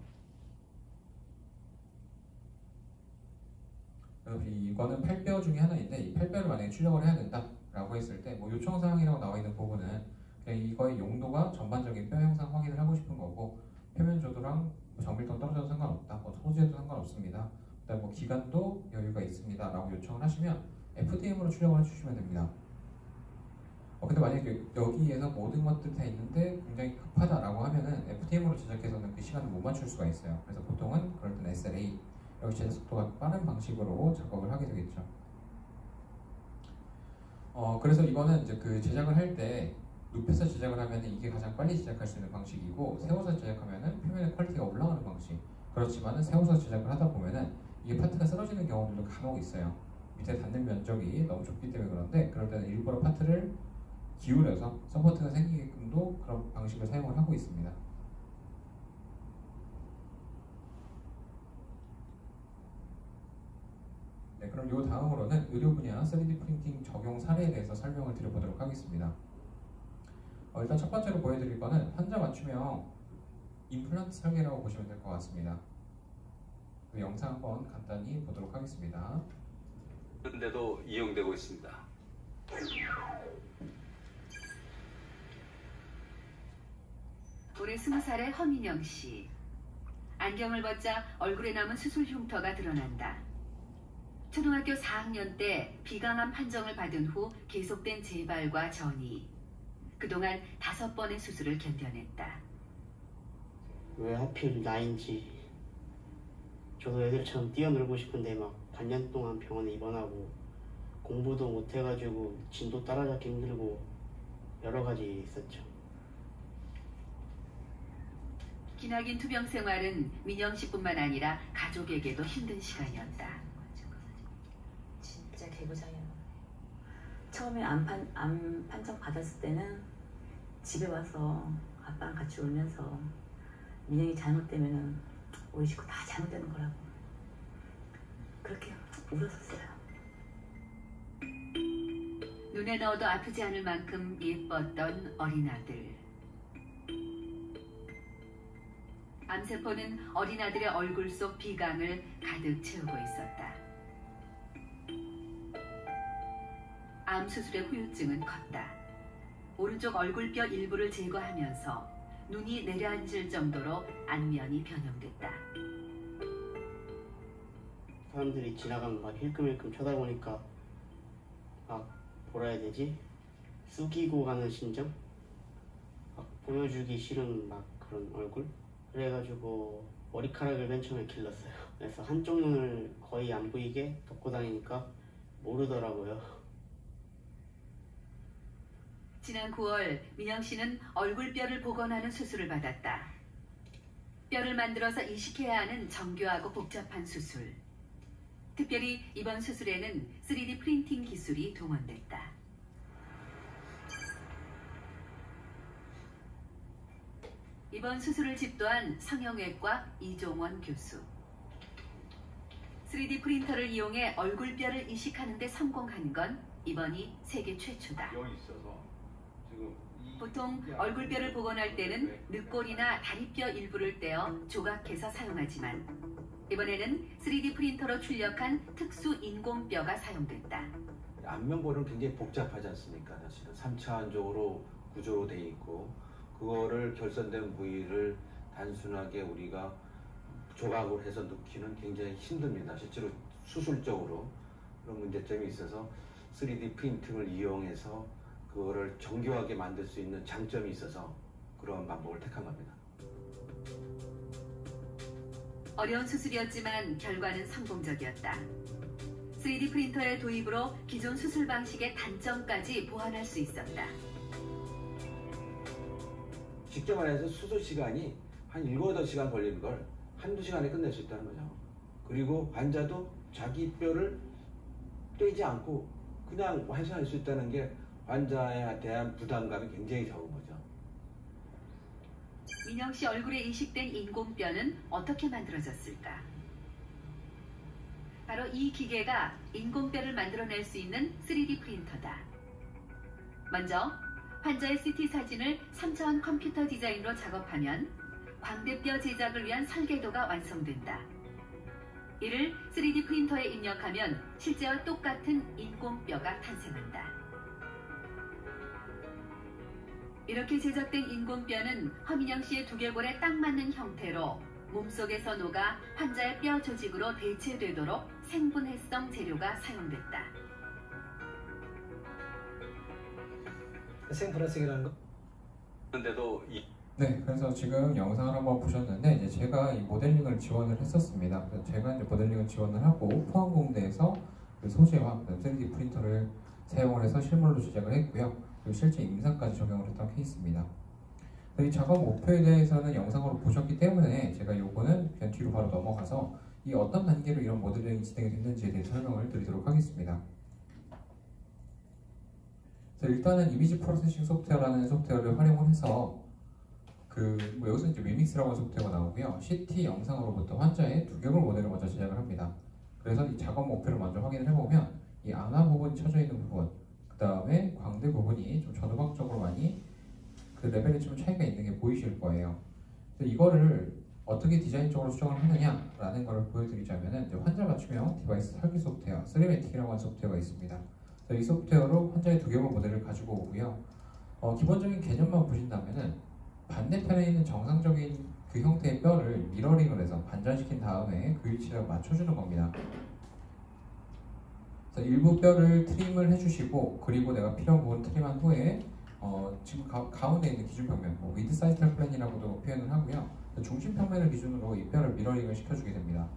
이거는 8뼈 중에 하나인데 이 8뼈를 만약에 출력을 해야 된다라고 했을 때 뭐 요청사항이라고 나와 있는 부분은 그냥 이거의 용도가 전반적인 뼈 형상 확인을 하고 싶은 거고 표면 조도랑 정밀도 떨어져도 상관없다, 뭐 소재도 상관없습니다. 그다음 뭐 기간도 여유가 있습니다 라고 요청을 하시면 FDM으로 출력을 해주시면 됩니다. 근데 만약에 여기에서 모든 것들이 다 있는데 굉장히 급하다라고 하면은 FDM으로 제작해서는 그 시간을 못 맞출 수가 있어요. 그래서 보통은 그럴 때는 SLA 여기 제작 속도가 빠른 방식으로 작업을 하게 되겠죠. 그래서 이거는 이제 그 제작을 할 때 눕혀서 제작을 하면 이게 가장 빨리 제작할 수 있는 방식이고 세워서 제작하면은 표면의 퀄리티가 올라가는 방식. 그렇지만은 세워서 제작을 하다 보면은 이게 파트가 쓰러지는 경우들도 간혹 있어요. 밑에 닿는 면적이 너무 좁기 때문에 그런데 그럴 때는 일부러 파트를 기울여서 서포트가 생기게끔도 그런 방식을 사용을 하고 있습니다. 네, 그럼 요 다음으로는 의료 분야 3D 프린팅 적용 사례에 대해서 설명을 드려보도록 하겠습니다. 일단 첫 번째로 보여드릴 거는 환자 맞춤형 임플란트 설계라고 보시면 될 것 같습니다. 그 영상 한번 간단히 보도록 하겠습니다. 그런데도 이용되고 있습니다. 올해 20살의 허민영 씨. 안경을 벗자 얼굴에 남은 수술 흉터가 드러난다. 초등학교 4학년 때 비강암 판정을 받은 후 계속된 재발과 전이. 그동안 5번의 수술을 견뎌냈다. 왜 하필 나인지. 저도 애들처럼 뛰어놀고 싶은데 막 반년 동안 병원에 입원하고 공부도 못해가지고 진도 따라잡기 힘들고 여러 가지 있었죠. 기나긴 투병 생활은 민영 씨뿐만 아니라 가족에게도 힘든 시간이었다. 진짜 개고장이야. 처음에 암 판정 받았을 때는 집에 와서 아빠랑 같이 울면서 민영이 잘못되면은 우리 식구 다 잘못되는 거라고 그렇게 울었었어요. 눈에 넣어도 아프지 않을 만큼 예뻤던 어린 아들. 암세포는 어린 아들의 얼굴 속 비강을 가득 채우고 있었다. 암 수술의 후유증은 컸다. 오른쪽 얼굴뼈 일부를 제거하면서 눈이 내려앉을 정도로 안면이 변형됐다. 사람들이 지나가면 막 힐끔힐끔 쳐다보니까 막 뭐라 해야 되지? 숙이고 가는 심정? 막 보여주기 싫은 막 그런 얼굴? 그래가지고 머리카락을 맨 처음에 길렀어요. 그래서 한쪽 눈을 거의 안 보이게 덮고 다니니까 모르더라고요. 지난 9월 민영 씨는 얼굴뼈를 복원하는 수술을 받았다. 뼈를 만들어서 이식해야 하는 정교하고 복잡한 수술. 특별히 이번 수술에는 3D 프린팅 기술이 동원됐다. 이번 수술을 집도한 성형외과 이종원 교수. 3D 프린터를 이용해 얼굴뼈를 이식하는 데 성공한 건 이번이 세계 최초다. 보통 얼굴뼈를 복원할 때는 늑골이나 다리뼈 일부를 떼어 조각해서 사용하지만 이번에는 3D 프린터로 출력한 특수 인공뼈가 사용됐다. 안면볼은 굉장히 복잡하지 않습니까? 사실은 3차원적으로 구조로 돼 있고 그거를 결선된 부위를 단순하게 우리가 조각으로 해서 넣기는 굉장히 힘듭니다. 실제로 수술적으로 그런 문제점이 있어서 3D 프린팅을 이용해서 그거를 정교하게 만들 수 있는 장점이 있어서 그런 방법을 택한 겁니다. 어려운 수술이었지만 결과는 성공적이었다. 3D 프린터의 도입으로 기존 수술 방식의 단점까지 보완할 수 있었다. 쉽게 말해서 수술 시간이 한 7, 8시간 걸리는 걸 한두 시간에 끝낼 수 있다는 거죠. 그리고 환자도 자기 뼈를 떼지 않고 그냥 해소할 수 있다는 게 환자에 대한 부담감이 굉장히 적은 거죠. 민영 씨 얼굴에 이식된 인공뼈는 어떻게 만들어졌을까? 바로 이 기계가 인공뼈를 만들어낼 수 있는 3D 프린터다. 먼저 환자의 CT 사진을 3차원 컴퓨터 디자인으로 작업하면 광대뼈 제작을 위한 설계도가 완성된다. 이를 3D 프린터에 입력하면 실제와 똑같은 인공뼈가 탄생한다. 이렇게 제작된 인공뼈는 허민영 씨의 두개골에 딱 맞는 형태로 몸속에서 녹아 환자의 뼈 조직으로 대체되도록 생분해성 재료가 사용됐다. 생분해성이라는 거? 그런데도 네, 그래서 지금 영상을 한번 보셨는데 이제 제가 이 모델링을 지원을 했었습니다. 그래서 제가 이제 모델링을 지원을 하고 포항공대에서 그 소재와 3D 프린터를 사용을 해서 실물로 제작을 했고요. 그리고 실제 임상까지 적용을 했던 케이스입니다. 이 작업 목표에 대해서는 영상으로 보셨기 때문에 제가 요거는 그냥 뒤로 바로 넘어가서 이 어떤 단계로 이런 모델링이 진행이 됐는지에 대해 설명을 드리도록 하겠습니다. 일단은 이미지 프로세싱 소프트웨어라는 소프트웨어를 활용을 해서 여기서 이제 미믹스라고 하는 소프트웨어가 나오고요. CT 영상으로부터 환자의 두개골 모델을 먼저 제작을 합니다. 그래서 이 작업 목표를 먼저 확인을 해보면 이 안화 부분이 쳐져 있는 부분, 그 다음에 광대 부분이 좀 전후방적으로 많이 그 레벨이 좀 차이가 있는 게 보이실 거예요. 그래서 이거를 어떻게 디자인적으로 수정을 하느냐라는 것을 보여드리자면은 이제 환자 맞춤형 디바이스 설계 소프트웨어, 3매틱이라고 하는 소프트웨어가 있습니다. 그래서 이 소프트웨어로 환자의 두개골 모델을 가지고 오고요. 기본적인 개념만 보신다면은 반대편에 있는 정상적인 그 형태의 뼈를 미러링을 해서 반전시킨 다음에 그 위치를 맞춰주는 겁니다. 그래서 일부 뼈를 트림을 해주시고 그리고 내가 필요한 부분 트림한 후에 지금 가운데 있는 기준평면, 위드 사이탈 플랜이라고도 표현을 하고요. 중심평면을 기준으로 이 뼈를 미러링을 시켜주게 됩니다.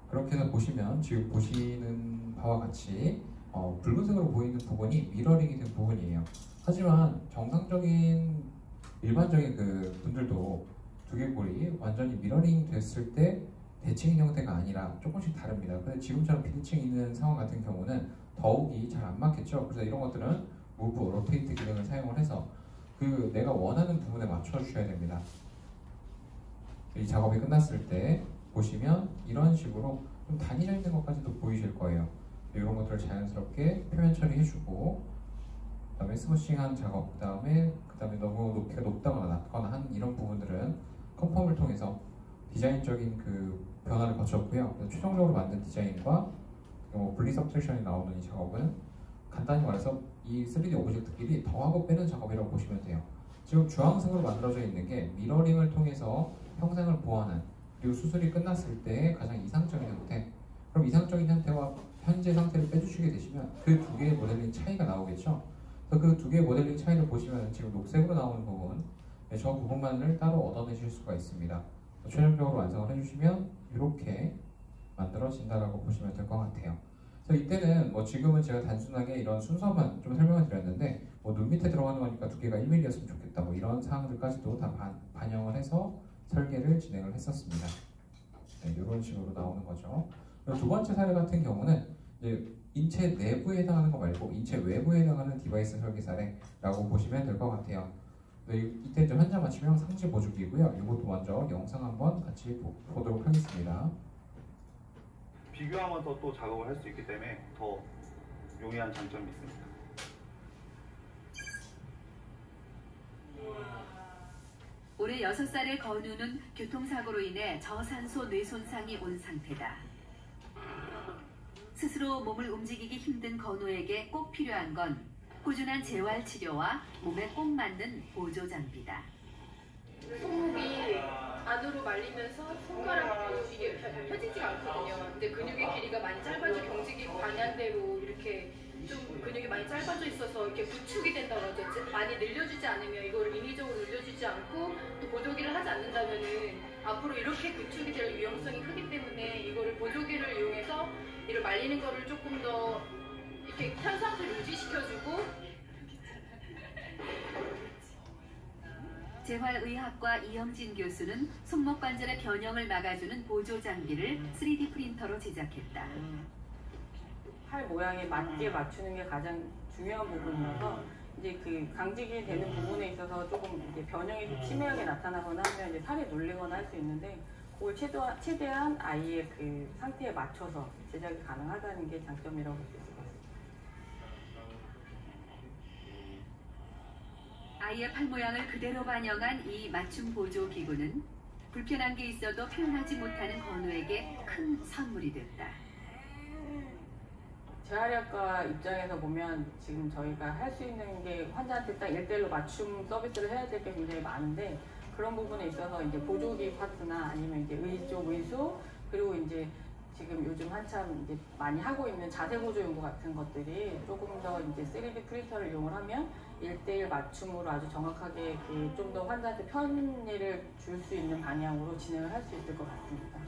그렇게 해서 보시면 지금 보시는 바와 같이 붉은색으로 보이는 부분이 미러링이 된 부분이에요. 하지만 정상적인 일반적인 그 분들도 두개골이 완전히 미러링 됐을 때 대칭인 형태가 아니라 조금씩 다릅니다. 근데 지금처럼 비대칭 있는 상황 같은 경우는 더욱이 잘 안 맞겠죠. 그래서 이런 것들은 무브, 로테이트 기능을 사용을 해서 내가 원하는 부분에 맞춰 주셔야 됩니다. 이 작업이 끝났을 때 보시면 이런 식으로 좀 단위져 있는 것까지도 보이실 거예요. 이런 것들을 자연스럽게 표면 처리해주고 그 다음에 스무싱한 작업, 그 다음에 너무 높이가 높다거나 낮거나 한 이런 부분들은 컨펌을 통해서 디자인적인 그 변화를 거쳤고요. 최종적으로 만든 디자인과 분리 서브트랙션이 나오는 이 작업은 간단히 말해서 이 3D 오브젝트끼리 더하고 빼는 작업이라고 보시면 돼요. 지금 주황색으로 만들어져 있는 게 미러링을 통해서 형상을 보완한, 그리고 수술이 끝났을 때 가장 이상적인 형태. 그럼 이상적인 형태와 현재 상태를 빼주시게 되시면 그 두 개의 모델링 차이가 나오겠죠. 그래서 그 두 개의 모델링 차이를 보시면 지금 녹색으로 나오는 부분, 저 부분만을 따로 얻어내실 수가 있습니다. 최종적으로 완성을 해주시면 이렇게 만들어진다라고 보시면 될 것 같아요. 그래서 이때는 지금은 제가 단순하게 이런 순서만 좀 설명을 드렸는데 눈 밑에 들어가는 거니까 두께가 1mm였으면 좋겠다 이런 사항들까지도 다 반영을 해서 설계를 진행을 했었습니다. 네, 이런 식으로 나오는 거죠. 그리고 두 번째 사례 같은 경우는 이제 인체 내부에 해당하는 거 말고 인체 외부에 해당하는 디바이스 설계 사례라고 보시면 될 것 같아요. 네, 이때 이제 환자 맞춤형 상지 보조기고요. 이것도 먼저 영상 한번 같이 보도록 하겠습니다. 비교하면서 또 작업을 할 수 있기 때문에 더 용이한 장점이 있습니다. 올해 6살의 건우는 교통사고로 인해 저산소 뇌손상이 온 상태다. 스스로 몸을 움직이기 힘든 건우에게 꼭 필요한 건 꾸준한 재활치료와 몸에 꼭 맞는 보조 장비다. 손목이 안으로 말리면서 손가락도 이게 펴지지가 않거든요. 근데 근육의 길이가 많이 짧아져 경직이 반대로 이렇게 좀 근육이 많이 짧아져 있어서 이렇게 부축이 된다고 하죠. 많이 늘려주지 않으면 이거를 인위적으로 늘려주지 않고 또 보조기를 하지 않는다면은 앞으로 이렇게 구축이 될 위험성이 크기 때문에 이거를 보조기를 이용해서 이를 말리는 거를 조금 더 이렇게 현 상태를 유지시켜주고. 재활의학과 이영진 교수는 손목 관절의 변형을 막아주는 보조 장비를 3D 프린터로 제작했다. 팔 모양에 맞게 맞추는 게 가장 중요한 부분이어서 이제 그 강직이 되는 부분에 있어서 조금 이제 변형이 좀 심하게 나타나거나 하면 이제 살이 눌리거나 할 수 있는데 그걸 최대한 아이의 그 상태에 맞춰서 제작이 가능하다는 게 장점이라고 볼 수 있을 것 같습니다. 아이의 팔 모양을 그대로 반영한 이 맞춤 보조 기구는 불편한 게 있어도 표현하지 못하는 건우에게 큰 선물이 됐다. 재활의학과 입장에서 보면 지금 저희가 할 수 있는 게 환자한테 딱 1대1로 맞춤 서비스를 해야 될 게 굉장히 많은데 그런 부분에 있어서 이제 보조기 파트나 아니면 이제 의쪽 의수 그리고 이제 지금 요즘 한참 이제 많이 하고 있는 자세 보조 연구 같은 것들이 조금 더 이제 3D 프린터를 이용을 하면 1대1 맞춤으로 아주 정확하게 그 좀 더 환자한테 편의를 줄 수 있는 방향으로 진행을 할 수 있을 것 같습니다.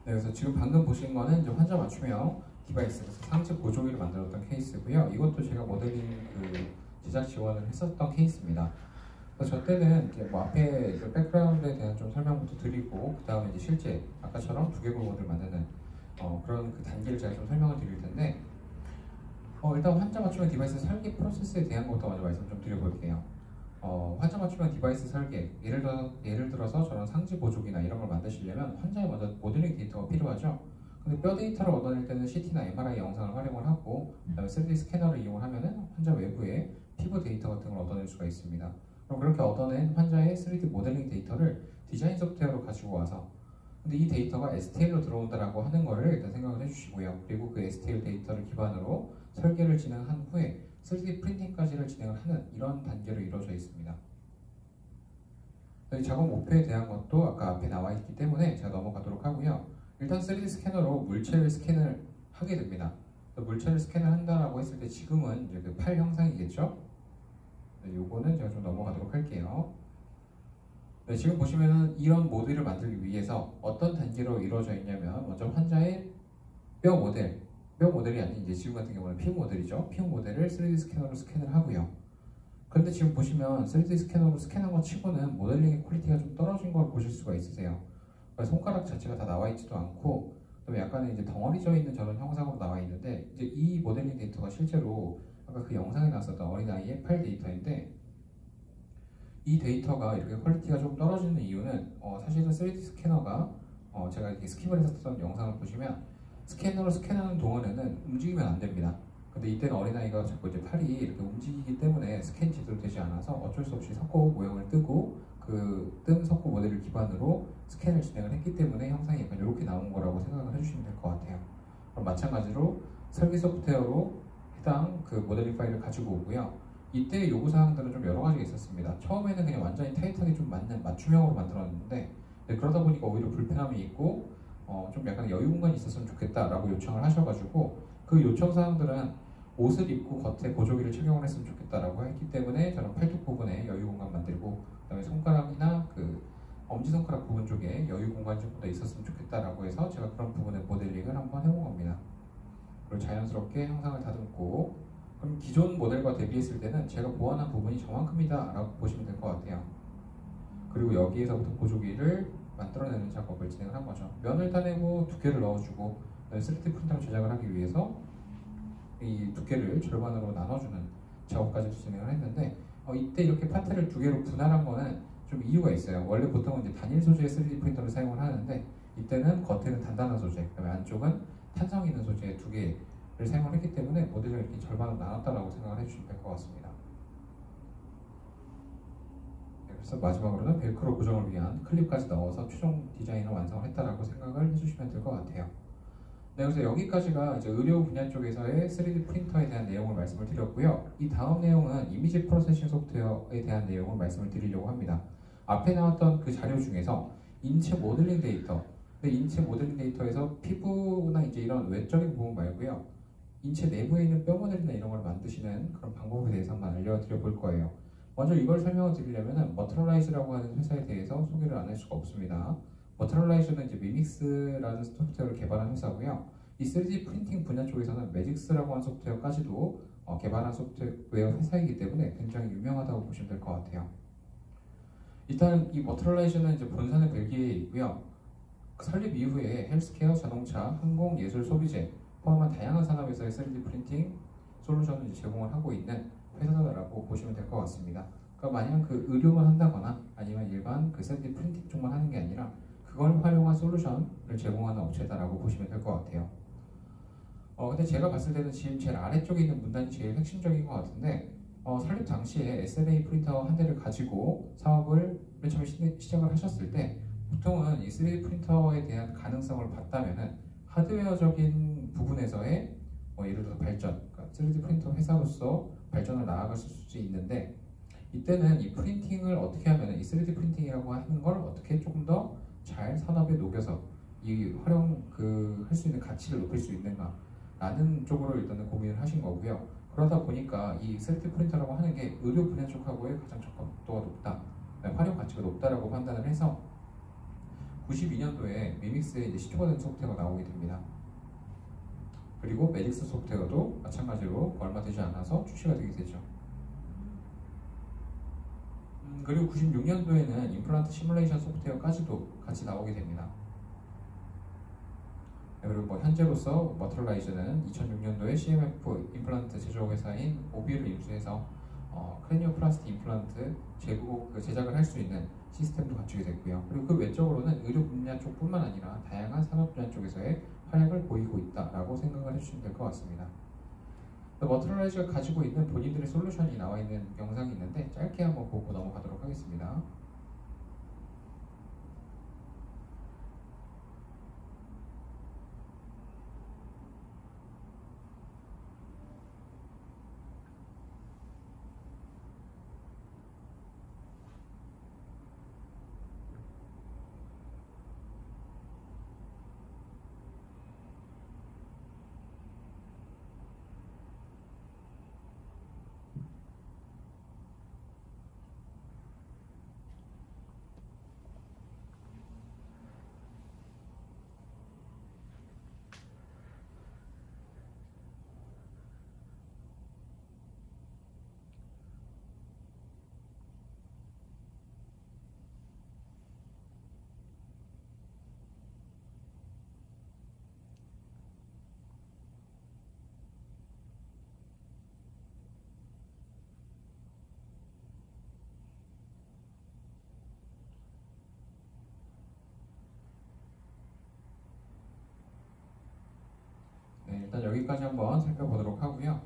네, 그래서 지금 방금 보신 거는 이제 환자 맞춤형 디바이스, 그래서 상체 보조기를 만들었던 케이스고요. 이것도 제가 모델링 그 제작 지원을 했었던 케이스입니다. 그래서 저 때는 이제 뭐 앞에 그 백그라운드에 대한 좀 설명부터 드리고 그 다음에 이제 실제 아까처럼 두개골 모드를 만드는 그런 그 단계를 제가 좀 설명을 드릴 텐데 일단 환자 맞춤형 디바이스 설계 프로세스에 대한 것부터 먼저 말씀 좀 드려볼게요. 환자 맞춤형 디바이스 설계, 예를 들어서 저런 상지 보조기나 이런 걸 만드시려면 환자의 먼저 모델링 데이터가 필요하죠. 근데 뼈 데이터를 얻어낼 때는 CT나 MRI 영상을 활용을 하고 그다음에 3D 스캐너를 이용을 하면은 환자 외부에 피부 데이터 같은 걸 얻어낼 수가 있습니다. 그럼 그렇게 얻어낸 환자의 3D 모델링 데이터를 디자인 소프트웨어로 가지고 와서 근데 이 데이터가 STL로 들어온다라고 하는 거를 일단 생각을 해주시고요. 그리고 그 STL 데이터를 기반으로 설계를 진행한 후에 3D 프린팅까지를 진행을 하는 이런 단계로 이루어져 있습니다. 이 작업 목표에 대한 것도 아까 앞에 나와 있기 때문에 제가 넘어가도록 하고요. 일단 3D 스캐너로 물체를 스캔을 하게 됩니다. 물체를 스캔을 한다라고 했을 때 지금은 이제 그 팔 형상이겠죠? 네, 요거는 제가 좀 넘어가도록 할게요. 네, 지금 보시면은 이런 모델을 만들기 위해서 어떤 단계로 이루어져 있냐면 먼저 환자의 뼈 모델이 아닌 이제 지금 같은 경우는 피부 모델이죠. 피부 모델을 3D 스캐너로 스캔을 하고요. 그런데 지금 보시면 3D 스캐너로 스캔한 것 치고는 모델링의 퀄리티가 좀 떨어진 걸 보실 수가 있으세요. 손가락 자체가 다 나와 있지도 않고 그다음에 약간의 이제 덩어리져 있는 저런 형상으로 나와 있는데 이제 이 모델링 데이터가 실제로 아까 그 영상에 나왔었던 어린아이의 팔 데이터인데 이 데이터가 이렇게 퀄리티가 좀 떨어지는 이유는 사실은 3D 스캐너가 제가 이렇게 스킵을 했었던 영상을 보시면 스캐너로 스캔하는 동안에는 움직이면 안 됩니다. 근데 이때는 어린아이가 자꾸 이제 팔이 이렇게 움직이기 때문에 스캔이 제대로 되지 않아서 어쩔 수 없이 석고 모형을 뜨고 그 뜬 석고 모델을 기반으로 스캔을 진행을 했기 때문에 형상이 약간 이렇게 나온 거라고 생각을 해주시면 될 것 같아요. 그럼 마찬가지로 설계 소프트웨어로 해당 그 모델링 파일을 가지고 오고요. 이때 요구사항들은 좀 여러 가지가 있었습니다. 처음에는 그냥 완전히 타이트하게 좀 맞는 맞춤형으로 만들었는데 그러다 보니까 오히려 불편함이 있고 좀 약간 여유 공간이 있었으면 좋겠다라고 요청을 하셔가지고 그 요청 사항들은 옷을 입고 겉에 보조기를 착용을 했으면 좋겠다라고 했기 때문에 저는 팔뚝 부분에 여유 공간 만들고 그다음에 손가락이나 그 엄지손가락 부분 쪽에 여유 공간이 조금 더 있었으면 좋겠다라고 해서 제가 그런 부분의 모델링을 한번 해본 겁니다. 그리고 자연스럽게 형상을 다듬고 그럼 기존 모델과 대비했을 때는 제가 보완한 부분이 저만큼이다 라고 보시면 될 것 같아요. 그리고 여기에서부터 보조기를 만들어내는 작업을 진행을 한 거죠. 면을 따내고 두께를 넣어주고 3D 프린터로 제작을 하기 위해서 이 두께를 절반으로 나눠주는 작업까지 진행을 했는데 이때 이렇게 파트를 두 개로 분할한 거는 좀 이유가 있어요. 원래 보통은 이제 단일 소재의 3D 프린터를 사용을 하는데 이때는 겉에는 단단한 소재, 그다음에 안쪽은 탄성 있는 소재 두 개를 사용을 했기 때문에 모델을 이렇게 절반으로 나눴다라고 생각을 해주시면 될 것 같습니다. 그래서 마지막으로는 벨크로 고정을 위한 클립까지 넣어서 최종 디자인을 완성을 했다라고 생각을 해주시면 될 것 같아요. 네, 그래서 여기까지가 이제 의료 분야 쪽에서의 3D 프린터에 대한 내용을 말씀을 드렸고요. 이 다음 내용은 이미지 프로세싱 소프트웨어에 대한 내용을 말씀을 드리려고 합니다. 앞에 나왔던 그 자료 중에서 인체 모델링 데이터, 인체 모델링 데이터에서 피부나 이제 이런 외적인 부분 말고요. 인체 내부에 있는 뼈 모델이나 이런 걸 만드시는 그런 방법에 대해서 한번 알려드려 볼 거예요. 먼저 이걸 설명을 드리려면 머터럴라이즈라고 하는 회사에 대해서 소개를 안 할 수가 없습니다. 머터럴라이즈는 이제 미믹스라는 소프트웨어를 개발한 회사고요. 이 3D 프린팅 분야 쪽에서는 매직스라고 하는 소프트웨어까지도 개발한 소프트웨어 회사이기 때문에 굉장히 유명하다고 보시면 될 것 같아요. 일단 이 머터럴라이즈는 이제 본사는 벨기에에 있고요. 설립 이후에 헬스케어, 자동차, 항공, 예술, 소비재 포함한 다양한 산업에서의 3D 프린팅 솔루션을 이제 제공을 하고 있는 회사다라고 보시면 될 것 같습니다. 그러니까 만약 그 의료만 한다거나 아니면 일반 그 3D 프린팅 쪽만 하는 게 아니라 그걸 활용한 솔루션을 제공하는 업체다라고 보시면 될 것 같아요. 근데 제가 봤을 때는 지금 제일 아래쪽에 있는 문단이 제일 핵심적인 것 같은데 설립 당시에 SLA 프린터 한 대를 가지고 사업을 맨 처음에 시작을 하셨을 때 보통은 이 3D 프린터에 대한 가능성을 봤다면은 하드웨어적인 부분에서의 예를 들어서 발전, 그러니까 3D 프린터 회사로서 발전을 나아갔을 수 있는데 이때는 이 프린팅을 어떻게 하면은 이 3D 프린팅이라고 하는 걸 어떻게 조금 더 잘 산업에 녹여서 이 활용 할 수 있는 가치를 높일 수 있는가 라는 쪽으로 일단은 고민을 하신 거고요. 그러다 보니까 이 3D 프린터라고 하는 게 의료 분야 쪽하고의 가장 접근도가 높다, 활용 가치가 높다라고 판단을 해서 92년도에 미믹스에 이제 시초가 된 소프트웨어가 나오게 됩니다. 그리고 매직스 소프트웨어도 마찬가지로 얼마 되지 않아서 출시가 되게 되죠. 그리고 96년도에는 임플란트 시뮬레이션 소프트웨어까지도 같이 나오게 됩니다. 그리고 현재로서 머트럴라이즈는 2006년도에 CMF 임플란트 제조회사인 오비를 인수해서 크레니오플라스티 임플란트 제작을 할 수 있는 시스템도 갖추게 됐고요. 그리고 그 외적으로는 의료 분야 쪽뿐만 아니라 다양한 산업 분야 쪽에서의 활약을 보이고 있다라고 생각을 해주시면 될 것 같습니다. 머트럴라이즈가 가지고 있는 본인들의 솔루션이 나와 있는 영상이 있는데 짧게 한번 보고 넘어가도록 하겠습니다. 일단 여기까지 한번 살펴보도록 하고요.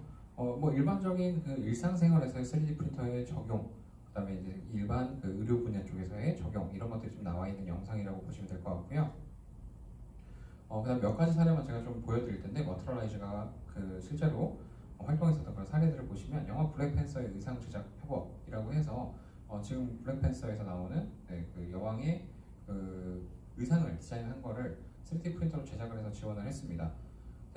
일반적인 그 일상생활에서의 3D 프린터의 적용, 그다음에 이제 일반 그 의료 분야 쪽에서의 적용 이런 것들이 좀 나와 있는 영상이라고 보시면 될 것 같고요. 그다음 몇 가지 사례만 제가 좀 보여드릴 텐데 머트럴라이즈가 그 실제로 활동했었던 그런 사례들을 보시면 영화 블랙팬서의 의상 제작 협업이라고 해서 지금 블랙팬서에서 나오는 그 여왕의 그 의상을 디자인한 거를 3D 프린터로 제작을 해서 지원을 했습니다.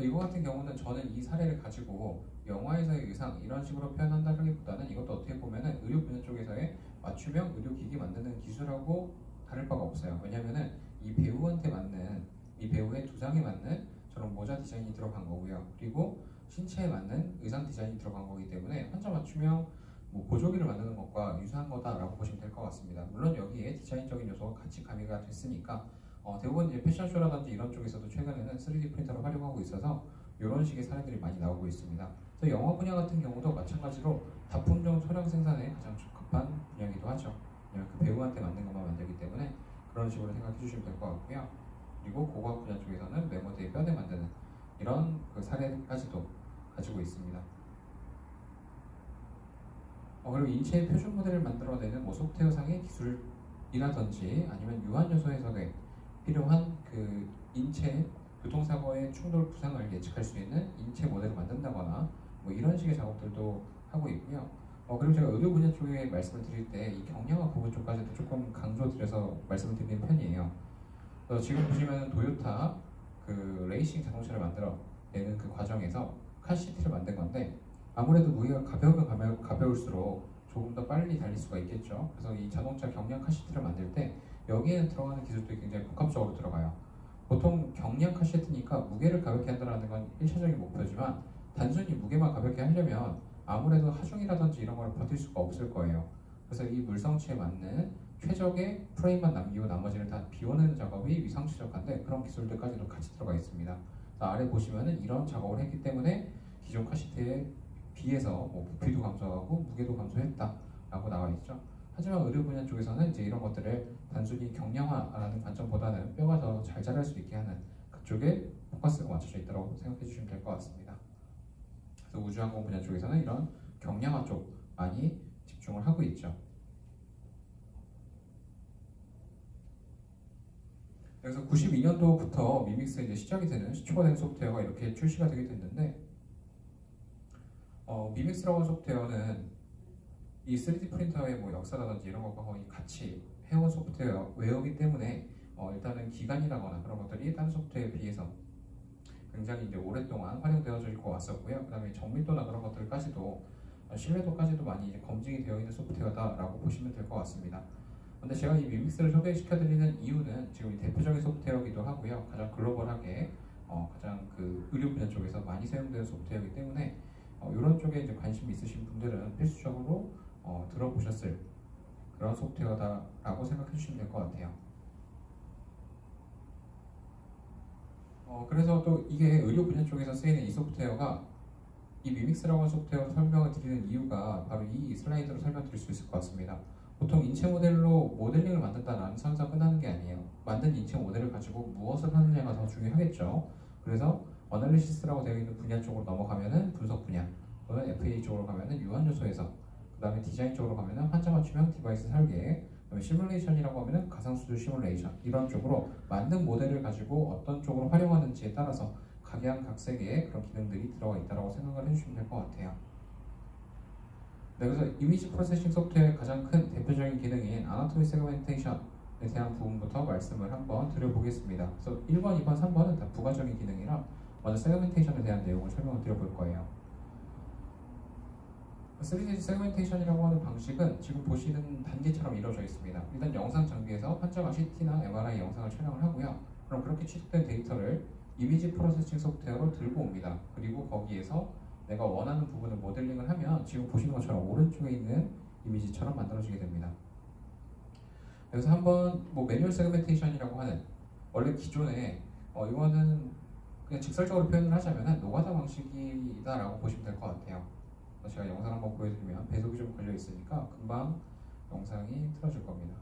이거 같은 경우는 저는 이 사례를 가지고 영화에서의 의상 이런 식으로 표현한다기보다는 이것도 어떻게 보면은 의료 분야 쪽에서의 맞춤형 의료기기 만드는 기술하고 다를 바가 없어요. 왜냐면은 이 배우한테 맞는, 이 배우의 두상에 맞는 저런 모자 디자인이 들어간 거고요. 그리고 신체에 맞는 의상 디자인이 들어간 거기 때문에 환자 맞춤형 보조기를 만드는 것과 유사한 거다라고 보시면 될 것 같습니다. 물론 여기에 디자인적인 요소가 같이 가미가 됐으니까 대부분 이제 패션쇼라든지 이런 쪽에서도 최근에는 3D 프린터를 활용하고 있어서 이런 식의 사례들이 많이 나오고 있습니다. 그래서 영화 분야 같은 경우도 마찬가지로 다품종 소량 생산에 가장 적합한 분야이기도 하죠. 그냥 그 배우한테 맞는 것만 만들기 때문에 그런 식으로 생각해 주시면 될 것 같고요. 그리고 고고학 분야 쪽에서는 메모대의 뼈대 만드는 이런 그 사례까지도 가지고 있습니다. 그리고 인체의 표준 모델을 만들어내는 소프트웨어상의 기술이라든지 아니면 유한 요소 해석에 필요한 그 인체 교통사고의 충돌 부상을 예측할 수 있는 인체 모델을 만든다거나 이런 식의 작업들도 하고 있고요. 그리고 제가 의료 분야 쪽에 말씀을 드릴 때 이 경량화 부분 쪽까지도 조금 강조드려서 말씀을 드리는 편이에요. 지금 보시면 도요타 그 레이싱 자동차를 만들어내는 그 과정에서 카시트를 만든 건데 아무래도 무게가 가벼우면 가벼울수록 조금 더 빨리 달릴 수가 있겠죠. 그래서 이 자동차 경량 카시트를 만들 때 여기에 들어가는 기술들이 굉장히 복합적으로 들어가요. 보통 경량 카시트니까 무게를 가볍게 한다는 건 1차적인 목표지만 단순히 무게만 가볍게 하려면 아무래도 하중이라든지 이런 걸 버틸 수가 없을 거예요. 그래서 이 물성치에 맞는 최적의 프레임만 남기고 나머지를 다 비워내는 작업이 위상추적한데 그런 기술들까지도 같이 들어가 있습니다. 아래 보시면은 이런 작업을 했기 때문에 기존 카시트에 비해서 뭐 부피도 감소하고 무게도 감소했다라고 나와 있죠. 하지만 의료 분야 쪽에서는 이제 이런 것들을 단순히 경량화라는 관점보다는 뼈가 더 잘 자랄 수 있게 하는 그쪽에 포커스가 맞춰져 있다고 생각해 주시면 될 것 같습니다. 그래서 우주항공 분야 쪽에서는 이런 경량화 쪽 많이 집중을 하고 있죠. 그래서 92년도부터 미믹스 이제 시작이 되는 시초가 된 소프트웨어가 이렇게 출시가 되게 됐는데, 미믹스라고 하는 소프트웨어는 이 3D 프린터의 뭐 역사라든지 이런 것과 거의 같이 해온 소프트웨어이기 때문에 일단은 기간이라거나 그런 것들이 다른 소프트웨어에 비해서 굉장히 이제 오랫동안 활용되어져 왔었고요. 그다음에 정밀도나 그런 것들까지도 신뢰도까지도 많이 이제 검증이 되어 있는 소프트웨어다라고 보시면 될 것 같습니다. 근데 제가 이 미믹스를 소개시켜드리는 이유는 지금 이 대표적인 소프트웨어이기도 하고요. 가장 글로벌하게 가장 그 의료 분야 쪽에서 많이 사용되는 소프트웨어이기 때문에 이런 쪽에 이제 관심이 있으신 분들은 필수적으로 들어보셨을 그런 소프트웨어다라고 생각해 주시면 될 것 같아요. 그래서 또 이게 의료 분야 쪽에서 쓰이는 이 소프트웨어가 이 미믹스라고 하는 소프트웨어 설명을 드리는 이유가 바로 이 슬라이드로 설명드릴 수 있을 것 같습니다. 보통 인체 모델로 모델링을 만든다는 상상 끝나는 게 아니에요. 만든 인체 모델을 가지고 무엇을 하느냐가 더 중요하겠죠. 그래서 어널리시스라고 되어 있는 분야 쪽으로 넘어가면은 분석 분야, 또는 FA 쪽으로 가면은 유한 요소에서, 그 다음에 디자인 쪽으로 가면은 환자 맞춤형 디바이스 설계, 그다음에 시뮬레이션이라고 하면은 가상수조 시뮬레이션, 이런 쪽으로 만든 모델을 가지고 어떤 쪽으로 활용하는지에 따라서 각양각색의 그런 기능들이 들어가 있다고 생각을 해주시면 될 것 같아요. 네, 그래서 이미지 프로세싱 소프트웨어의 가장 큰 대표적인 기능인 아나토미 세그멘테이션에 대한 부분부터 말씀을 한번 드려보겠습니다. 그래서 1번, 2번, 3번은 다 부가적인 기능이라 먼저 세그멘테이션에 대한 내용을 설명을 드려볼 거예요. 3D 세그멘테이션이라고 하는 방식은 지금 보시는 단계처럼 이루어져 있습니다. 일단 영상 장비에서 환자가 CT나 MRI 영상을 촬영을 하고요. 그럼 그렇게 취득된 데이터를 이미지 프로세싱 소프트웨어로 들고 옵니다. 그리고 거기에서 내가 원하는 부분을 모델링을 하면 지금 보시는 것처럼 오른쪽에 있는 이미지처럼 만들어지게 됩니다. 그래서 한번 뭐 매뉴얼 세그멘테이션이라고 하는, 원래 기존에 이거는 그냥 직설적으로 표현을 하자면 노가다 방식이다라고 보시면 될 것 같아요. 제가 영상 한번 보여드리면 배속이 좀 걸려 있으니까 금방 영상이 틀어질 겁니다.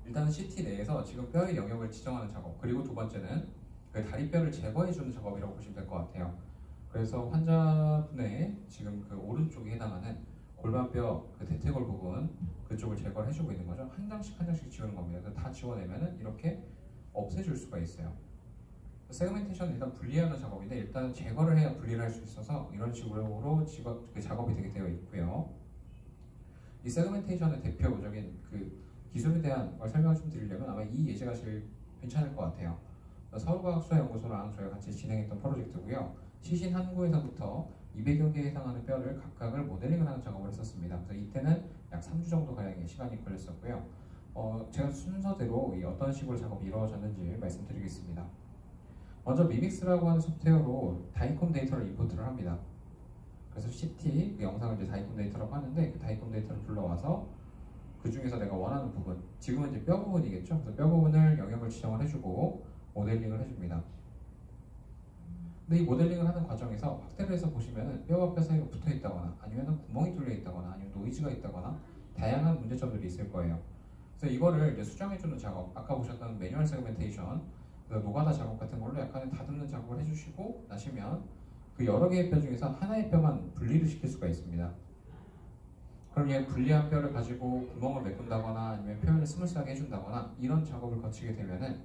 일단은 CT 내에서 지금 뼈의 영역을 지정하는 작업, 그리고 두 번째는 그 다리뼈를 제거해주는 작업이라고 보시면 될 것 같아요. 그래서 환자분의 지금 그 오른쪽에 해당하는 골반뼈 그 대퇴골 부분, 그쪽을 제거를 해주고 있는 거죠. 한 장씩 한 장씩 지우는 겁니다. 그래서 다 지워내면은 이렇게 없애줄 수가 있어요. 세그멘테이션은 일단 분리하는 작업인데, 일단 제거를 해야 분리를 할 수 있어서 이런 식으로 그 작업이 되게 되어 있고요. 이 세그멘테이션의 대표적인 그 기술에 대한 걸 설명을 좀 드리려면 아마 이 예제가 제일 괜찮을 것 같아요. 서울과학수사연구소랑 저희가 같이 진행했던 프로젝트고요. 시신 한 구에서부터 200여 개에 해당하는 뼈를 각각을 모델링을 하는 작업을 했었습니다. 그래서 이때는 약 3주 정도 가량의 시간이 걸렸었고요. 제가 순서대로 어떤 식으로 작업이 이루어졌는지 말씀드리겠습니다. 먼저 미믹스라고 하는 소프트웨어로 다이콤 데이터를 임포트를 합니다. 그래서 CT 영상을 이제 다이콤 데이터라고 하는데, 그 다이콤 데이터를 불러와서 그 중에서 내가 원하는 부분, 지금은 이제 뼈 부분이겠죠. 그래서 뼈 부분을 영역을 지정을 해주고 모델링을 해줍니다. 근데 이 모델링을 하는 과정에서 확대를 해서 보시면은 뼈와 뼈 사이가 붙어 있다거나, 아니면 구멍이 뚫려 있다거나, 아니면 노이즈가 있다거나 다양한 문제점들이 있을 거예요. 그래서 이거를 이제 수정해주는 작업, 아까 보셨던 매뉴얼 세그멘테이션, 노가다 작업 같은 걸로 약간의 다듬는 작업을 해주시고 나시면 그 여러 개의 뼈 중에서 하나의 뼈만 분리를 시킬 수가 있습니다. 그럼 이 분리한 뼈를 가지고 구멍을 메꾼다거나 아니면 표현을 스무스하게 해준다거나 이런 작업을 거치게 되면은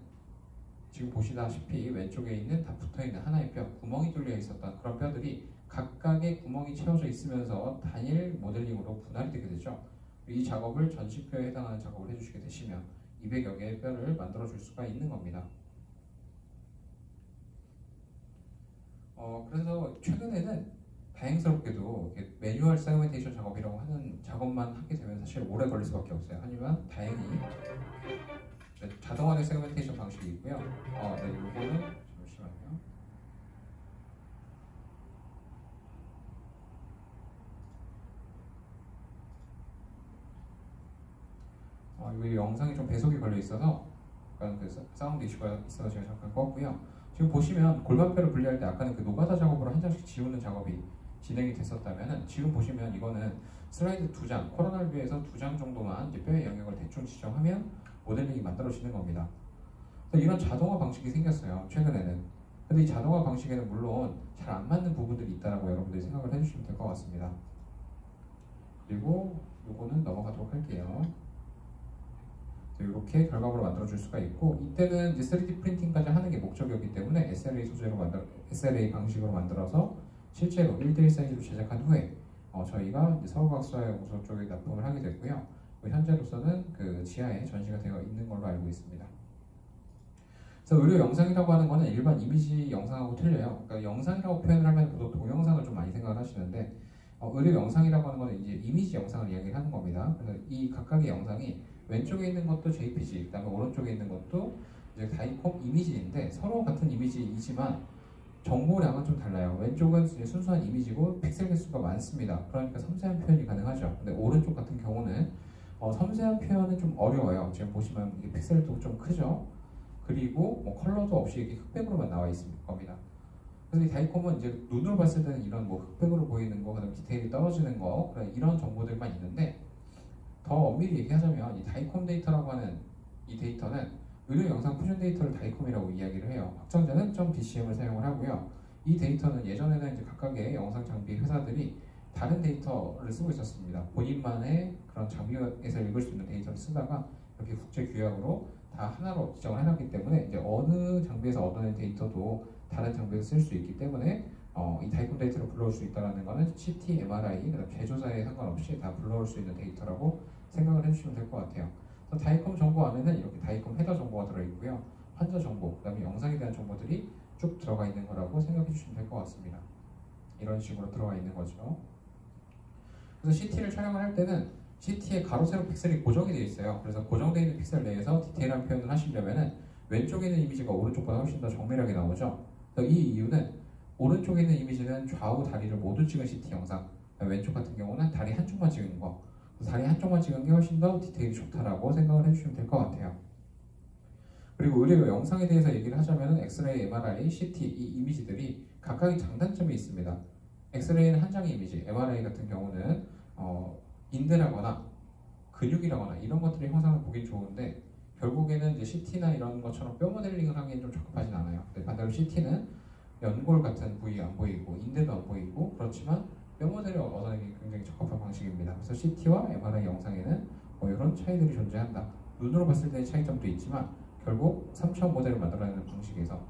지금 보시다시피 왼쪽에 있는 다 붙어있는 하나의 뼈, 구멍이 뚫려 있었던 그런 뼈들이 각각의 구멍이 채워져 있으면서 단일 모델링으로 분할이 되게 되죠. 이 작업을 전시뼈에 해당하는 작업을 해주시게 되시면 200여 개의 뼈를 만들어줄 수가 있는 겁니다. 그래서 최근에는 다행스럽게도 매뉴얼 세그멘테이션 작업이라고 하는 작업만 하게 되면 사실 오래 걸릴 수밖에 없어요. 하지만 다행히 자동화된 세그멘테이션 방식이 있고요. 네, 요거는 잠시만요. 이거 영상이 좀 배속이 걸려 있어서 약간 그 사운드 이슈가 있어서 제가 잠깐 껐고요. 지금 보시면 골반뼈를 분리할 때 아까는 그 노가다 작업으로 한 장씩 지우는 작업이 진행이 됐었다면은 지금 보시면 이거는 슬라이드 2장, 코로나를 위해서 2장 정도만 이제 뼈의 영역을 대충 지정하면 모델링이 만들어지는 겁니다. 그래서 이런 자동화 방식이 생겼어요. 최근에는. 근데 이 자동화 방식에는 물론 잘 안 맞는 부분들이 있다라고 여러분들이 생각을 해주시면 될 것 같습니다. 그리고 요거는 넘어가도록 할게요. 이렇게 결과물을 만들어줄 수가 있고, 이때는 이제 3D 프린팅까지 하는 게 목적이었기 때문에 SLA 방식으로 만들어서 실제로 1대1 사이즈로 제작한 후에 저희가 이제 서울과학수사연구소 쪽에 납품을 하게 됐고요. 현재로서는 그 지하에 전시가 되어 있는 걸로 알고 있습니다. 그래서 의료 영상이라고 하는 거는 일반 이미지 영상하고 틀려요. 그러니까 영상이라고 표현을 하면 보통 동영상을 좀 많이 생각을 하시는데 의료 영상이라고 하는 거는 이제 이미지 영상을 이야기를 하는 겁니다. 그래서 이 각각의 영상이 왼쪽에 있는 것도 JPG, 그다음에 오른쪽에 있는 것도 이제 다이콤 이미지인데 서로 같은 이미지이지만 정보량은 좀 달라요. 왼쪽은 이제 순수한 이미지고 픽셀 개수가 많습니다. 그러니까 섬세한 표현이 가능하죠. 근데 오른쪽 같은 경우는 섬세한 표현은 좀 어려워요. 지금 보시면 이게 픽셀도 좀 크죠. 그리고 뭐 컬러도 없이 이렇게 흑백으로만 나와 있을 겁니다. 그래서 이 다이콤은 이제 눈으로 봤을 때는 이런 뭐 흑백으로 보이는 거, 그다음 디테일이 떨어지는 거, 이런 정보들만 있는데 더 엄밀히 얘기하자면 이 다이콤 데이터라고 하는 이 데이터는 의료 영상 퓨전 데이터를 다이콤이라고 이야기를 해요. 확장자는 .dcm을 사용을 하고요. 이 데이터는 예전에는 이제 각각의 영상 장비 회사들이 다른 데이터를 쓰고 있었습니다. 본인만의 그런 장비에서 읽을 수 있는 데이터를 쓰다가 이렇게 국제 규약으로 다 하나로 지정을 해놨기 때문에 이제 어느 장비에서 얻어낸 데이터도 다른 장비에서 쓸 수 있기 때문에 이 다이콤 데이터를 불러올 수 있다는 것은 CT, MRI, 그다음 제조사에 상관없이 다 불러올 수 있는 데이터라고 생각을 해주시면 될 것 같아요. 그래서 다이콤 정보 안에는 이렇게 다이콤 헤더 정보가 들어있고요. 환자 정보, 그다음에 영상에 대한 정보들이 쭉 들어가 있는 거라고 생각해 주시면 될 것 같습니다. 이런 식으로 들어가 있는 거죠. 그래서 CT를 촬영을 할 때는 CT에 가로 세로 픽셀이 고정이 되어 있어요. 그래서 고정되어 있는 픽셀 내에서 디테일한 표현을 하시려면은 왼쪽에 있는 이미지가 오른쪽보다 훨씬 더 정밀하게 나오죠. 그래서 이 이유는 오른쪽에 있는 이미지는 좌우 다리를 모두 찍은 CT 영상, 왼쪽 같은 경우는 다리 한쪽만 찍은 거, 다리 한쪽만 찍은 게 훨씬 더 디테일이 좋다라고 생각을 해주시면 될 것 같아요. 그리고 의료 영상에 대해서 얘기를 하자면 엑스레이, MRI, CT 이 이미지들이 각각의 장단점이 있습니다. 엑스레이는 한 장의 이미지, MRI 같은 경우는 인대라거나 근육이라거나 이런 것들의 형상을 보기 좋은데 결국에는 이제 CT나 이런 것처럼 뼈 모델링을 하기엔 좀 적합하진 않아요. 근데 반대로 CT는 연골 같은 부위가 안 보이고 인대도 안 보이고 그렇지만 뼈 모델을 얻어내기 굉장히 적합한 방식입니다. 그래서 CT와 MRI 영상에는 이런 차이들이 존재한다. 눈으로 봤을 때의 차이점도 있지만 결국 3차원 모델을 만들어내는 방식에서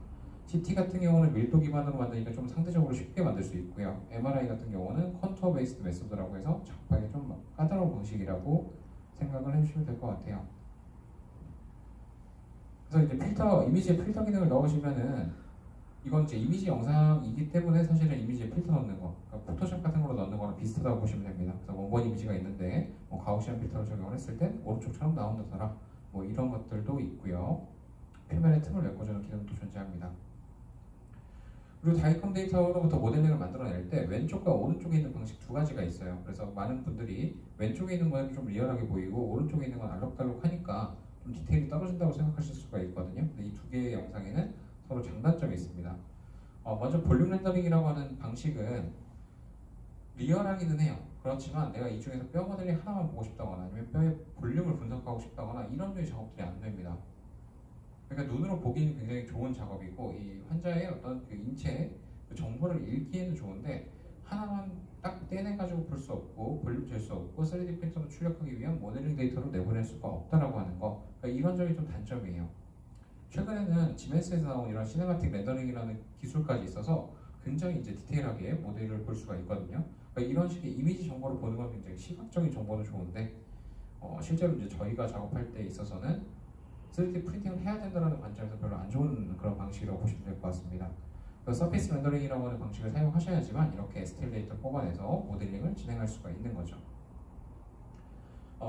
CT 같은 경우는 밀도 기반으로 만드니까 좀 상대적으로 쉽게 만들 수 있고요. MRI 같은 경우는 컨투어 베이스드 메소드라고 해서 작업하기 좀 까다로운 방식이라고 생각을 해주시면 될 것 같아요. 그래서 이제 이미지에 필터 기능을 넣으시면은 이건 이제 이미지 영상이기 때문에 사실은 이미지에 필터 넣는 거, 그러니까 포토샵 같은 거로 넣는 거랑 비슷하다고 보시면 됩니다. 그래서 원본 이미지가 있는데 가우시안 필터를 적용을 했을 때 오른쪽처럼 나온다더라. 이런 것들도 있고요. 표면에 틈을 메꿔주는 기능도 존재합니다. 그리고 다이콤 데이터로부터 모델링을 만들어낼 때 왼쪽과 오른쪽에 있는 방식 두 가지가 있어요. 그래서 많은 분들이 왼쪽에 있는 모델이 좀 리얼하게 보이고 오른쪽에 있는 건 알록달록하니까 좀 디테일이 떨어진다고 생각하실 수가 있거든요. 근데 이 두 개의 영상에는 서로 장단점이 있습니다. 먼저 볼륨 렌더링이라고 하는 방식은 리얼하기는 해요. 그렇지만 내가 이 중에서 뼈 모델링 하나만 보고 싶다거나 아니면 뼈의 볼륨을 분석하고 싶다거나 이런 류의 작업들이 안 됩니다. 그러니까 눈으로 보기는 굉장히 좋은 작업이고 이 환자의 어떤 그 인체 그 정보를 읽기에는 좋은데 하나만 딱 떼내가지고 볼 수 없고 볼륨 잴 수 없고 3D 프린터로 출력하기 위한 모델링 데이터로 내보낼 수가 없다라고 하는 거, 그러니까 이런 점이 좀 단점이에요. 최근에는 지멘스에서 나온 이런 시네마틱 렌더링이라는 기술까지 있어서 굉장히 이제 디테일하게 모델을 볼 수가 있거든요. 그러니까 이런 식의 이미지 정보를 보는 건 굉장히 시각적인 정보는 좋은데 실제로 이제 저희가 작업할 때 있어서는 3D 프린팅을 해야 된다는 관점에서 별로 안 좋은 그런 방식이라고 보시면 될 것 같습니다. 그래서 서페이스 렌더링이라고 하는 방식을 사용하셔야지만 이렇게 STL 데이터 뽑아내서 모델링을 진행할 수가 있는 거죠.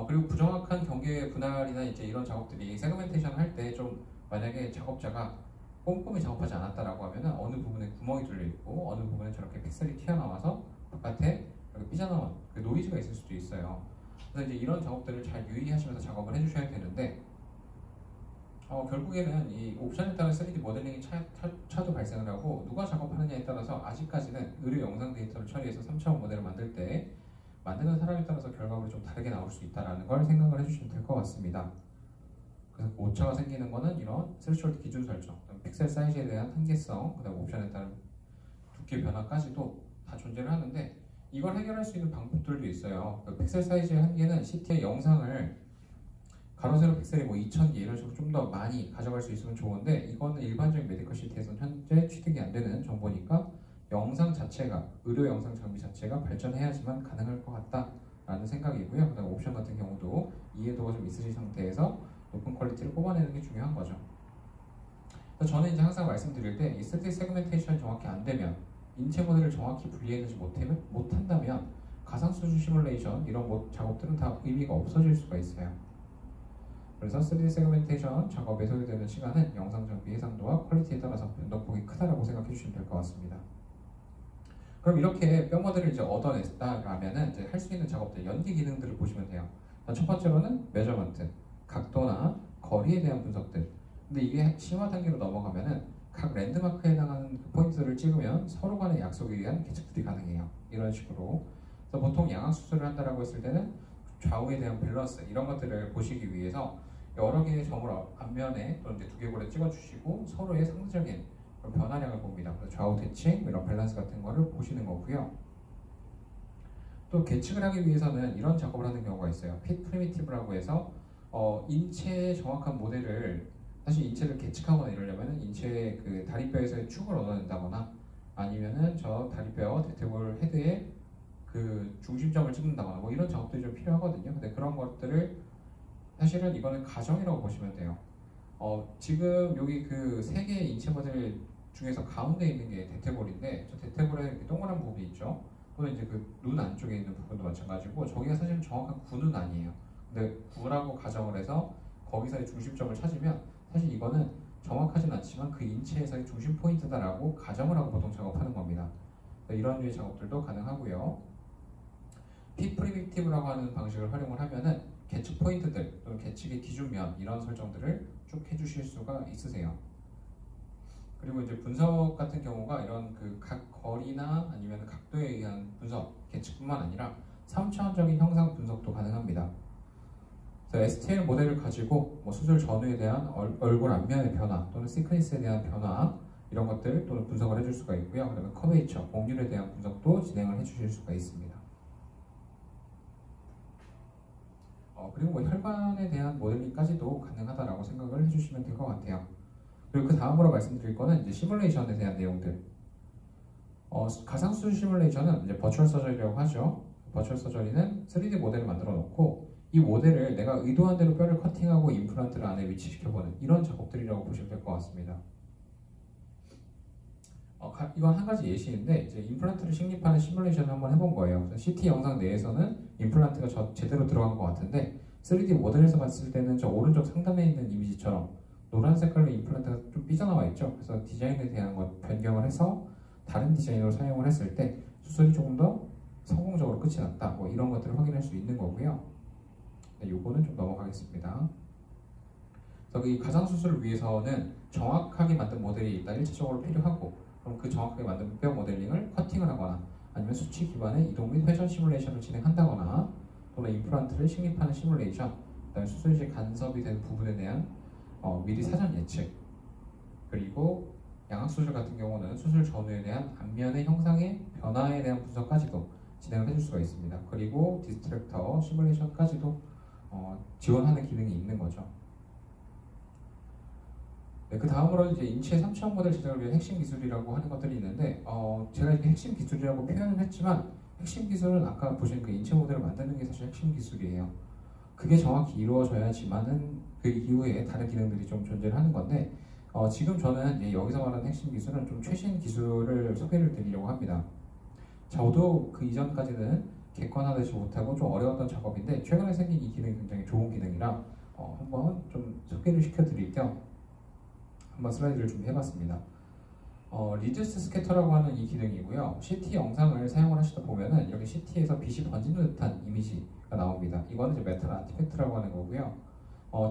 그리고 부정확한 경계 분할이나 이제 이런 작업들이 세그멘테이션 할 때 좀 만약에 작업자가 꼼꼼히 작업하지 않았다라고 하면은 어느 부분에 구멍이 뚫려 있고 어느 부분에 저렇게 픽셀이 튀어나와서 바깥에 이렇게 삐져나온 그 노이즈가 있을 수도 있어요. 그래서 이제 이런 작업들을 잘 유의하시면서 작업을 해주셔야 되는데 결국에는 이 옵션에 따라 3D 모델링이 차도 발생을 하고 누가 작업하느냐에 따라서 아직까지는 의료 영상 데이터를 처리해서 3차원 모델을 만들 때 만드는 사람에 따라서 결과물이 좀 다르게 나올 수 있다는 걸 생각을 해주시면 될 것 같습니다. 그래서 오차가 생기는 거는 이런 스레시홀드 기준 설정, 픽셀 사이즈에 대한 한계성, 그다음 옵션에 따른 두께 변화까지도 다 존재를 하는데 이걸 해결할 수 있는 방법들도 있어요. 그 픽셀 사이즈의 한계는 CT의 영상을 가로 세로 픽셀이 2000개 이런 식으로 좀 더 많이 가져갈 수 있으면 좋은데 이거는 일반적인 메디컬 CT에서는 현재 취득이 안 되는 정보니까 영상 자체가, 의료 영상 장비 자체가 발전해야지만 가능할 것 같다라는 생각이고요. 그다음 옵션 같은 경우도 이해도가 좀 있으신 상태에서 높은 퀄리티를 뽑아내는 게 중요한 거죠. 그래서 저는 이제 항상 말씀드릴 때 이 3D 세그멘테이션이 정확히 안 되면 인체 모델을 정확히 분리해내지 못한다면 가상수준 시뮬레이션 이런 작업들은 다 의미가 없어질 수가 있어요. 그래서 3D 세그멘테이션 작업에 소요되는 시간은 영상 장비 해상도와 퀄리티에 따라서 변동폭이 크다라고 생각해 주시면 될 것 같습니다. 그럼 이렇게 뼈 모델을 이제 얻어냈다라면은 이제 할 수 있는 작업들, 연기 기능들을 보시면 돼요. 첫 번째로는 메저먼트, 각도나 거리에 대한 분석들. 근데 이게 심화 단계로 넘어가면은 각 랜드마크에 해당하는 포인트를 찍으면 서로 간의 약속에 의한 계측들이 가능해요. 이런 식으로. 그래서 보통 양악 수술을 한다라고 했을 때는 좌우에 대한 밸런스 이런 것들을 보시기 위해서 여러 개의 점을 앞면에 또는 이제 두개골에 찍어주시고 서로의 상대적인 그런 변화량을 봅니다. 그래서 좌우 대칭 이런 밸런스 같은 거를 보시는 거고요. 또 계측을 하기 위해서는 이런 작업을 하는 경우가 있어요. 핏 프리미티브라고 해서 인체의 정확한 모델을 사실 인체를 계측하거나 이러려면은 인체의 그 다리뼈에서의 축을 얻어낸다거나 아니면은 저 다리뼈 대퇴골 헤드에 그 중심점을 찍는다거나 뭐 이런 작업들이 좀 필요하거든요. 근데 그런 것들을 사실은 이거는 가정이라고 보시면 돼요. 지금 여기 그 세 개의 인체 모델 중에서 가운데 있는 게 대퇴골인데 저 대퇴골에 이렇게 동그란 부분이 있죠. 또는 이제 그 눈 안쪽에 있는 부분도 마찬가지고 저기가 사실은 정확한 구는 아니에요. 근데 구라고 가정을 해서 거기서의 중심점을 찾으면 사실 이거는 정확하진 않지만 그 인체에서의 중심 포인트다라고 가정을 하고 보통 작업하는 겁니다. 이런 류의 작업들도 가능하고요. 핏 프리딕티브라고 하는 방식을 활용을 하면은 계측 포인트들 또는 계측의 기준면 이런 설정들을 쭉 해주실 수가 있으세요. 그리고 이제 분석 같은 경우가 이런 그 각 거리나 아니면 각도에 의한 분석 계측뿐만 아니라 3차원적인 형상 분석도 가능합니다. STL 모델을 가지고 뭐 수술 전후에 대한 얼굴 앞면의 변화 또는 시크니스에 대한 변화 이런 것들 또는 분석을 해줄 수가 있고요. 그다음에 커베이처, 곡률에 대한 분석도 진행을 해주실 수가 있습니다. 그리고 뭐 혈관에 대한 모델링까지도 가능하다라고 생각을 해주시면 될 것 같아요. 그리고 그 다음으로 말씀드릴 거는 이제 시뮬레이션에 대한 내용들. 가상수술 시뮬레이션은 이제 버추얼 서저리라고 하죠. 버추얼 서저리는 3D 모델을 만들어 놓고 이 모델을 내가 의도한 대로 뼈를 커팅하고 임플란트를 안에 위치시켜보는 이런 작업들이라고 보시면 될 것 같습니다. 이건 한 가지 예시인데 이제 임플란트를 식립하는 시뮬레이션을 한번 해본 거예요. CT 영상 내에서는 임플란트가 제대로 들어간 것 같은데 3D 모델에서 봤을 때는 저 오른쪽 상단에 있는 이미지처럼 노란 색깔로 임플란트가 좀 삐져나와 있죠. 그래서 디자인에 대한 것 변경을 해서 다른 디자인으로 사용을 했을 때 수술이 조금 더 성공적으로 끝이 났다. 뭐 이런 것들을 확인할 수 있는 거고요. 요거는 좀 넘어가겠습니다. 그래서 이 가상수술을 위해서는 정확하게 만든 모델이 일단 일차적으로 필요하고 그럼 그 정확하게 만든 뼈 모델링을 커팅을 하거나 아니면 수치 기반의 이동 및 회전 시뮬레이션을 진행한다거나 또는 임플란트를 식립하는 시뮬레이션 그다음에 수술 시 간섭이 된 부분에 대한 미리 사전 예측 그리고 양악수술 같은 경우는 수술 전후에 대한 앞면의 형상의 변화에 대한 분석까지도 진행을 해줄 수가 있습니다. 그리고 디스트랙터 시뮬레이션까지도 지원하는 기능이 있는 거죠. 네, 그 다음으로 이제 인체 3차원 모델 제작을 위한 핵심 기술이라고 하는 것들이 있는데 제가 이렇게 핵심 기술이라고 표현을 했지만 핵심 기술은 아까 보신 그 인체 모델을 만드는 게 사실 핵심 기술이에요. 그게 정확히 이루어져야지만은 그 이후에 다른 기능들이 좀 존재를 하는 건데 지금 저는 여기서 말하는 핵심 기술은 좀 최신 기술을 소개를 드리려고 합니다. 저도 그 이전까지는 객관화되지 못하고 좀 어려웠던 작업인데 최근에 생긴 이 기능이 굉장히 좋은 기능이라 한번 좀 소개를 시켜드릴 겸 한번 슬라이드를 준비해봤습니다. 리듀스 스캐터라고 하는 이 기능이고요. CT 영상을 사용을 하시다 보면은 이렇게 CT에서 빛이 번지는 듯한 이미지가 나옵니다. 이거는 이제 메탈 아티팩트라고 하는 거고요.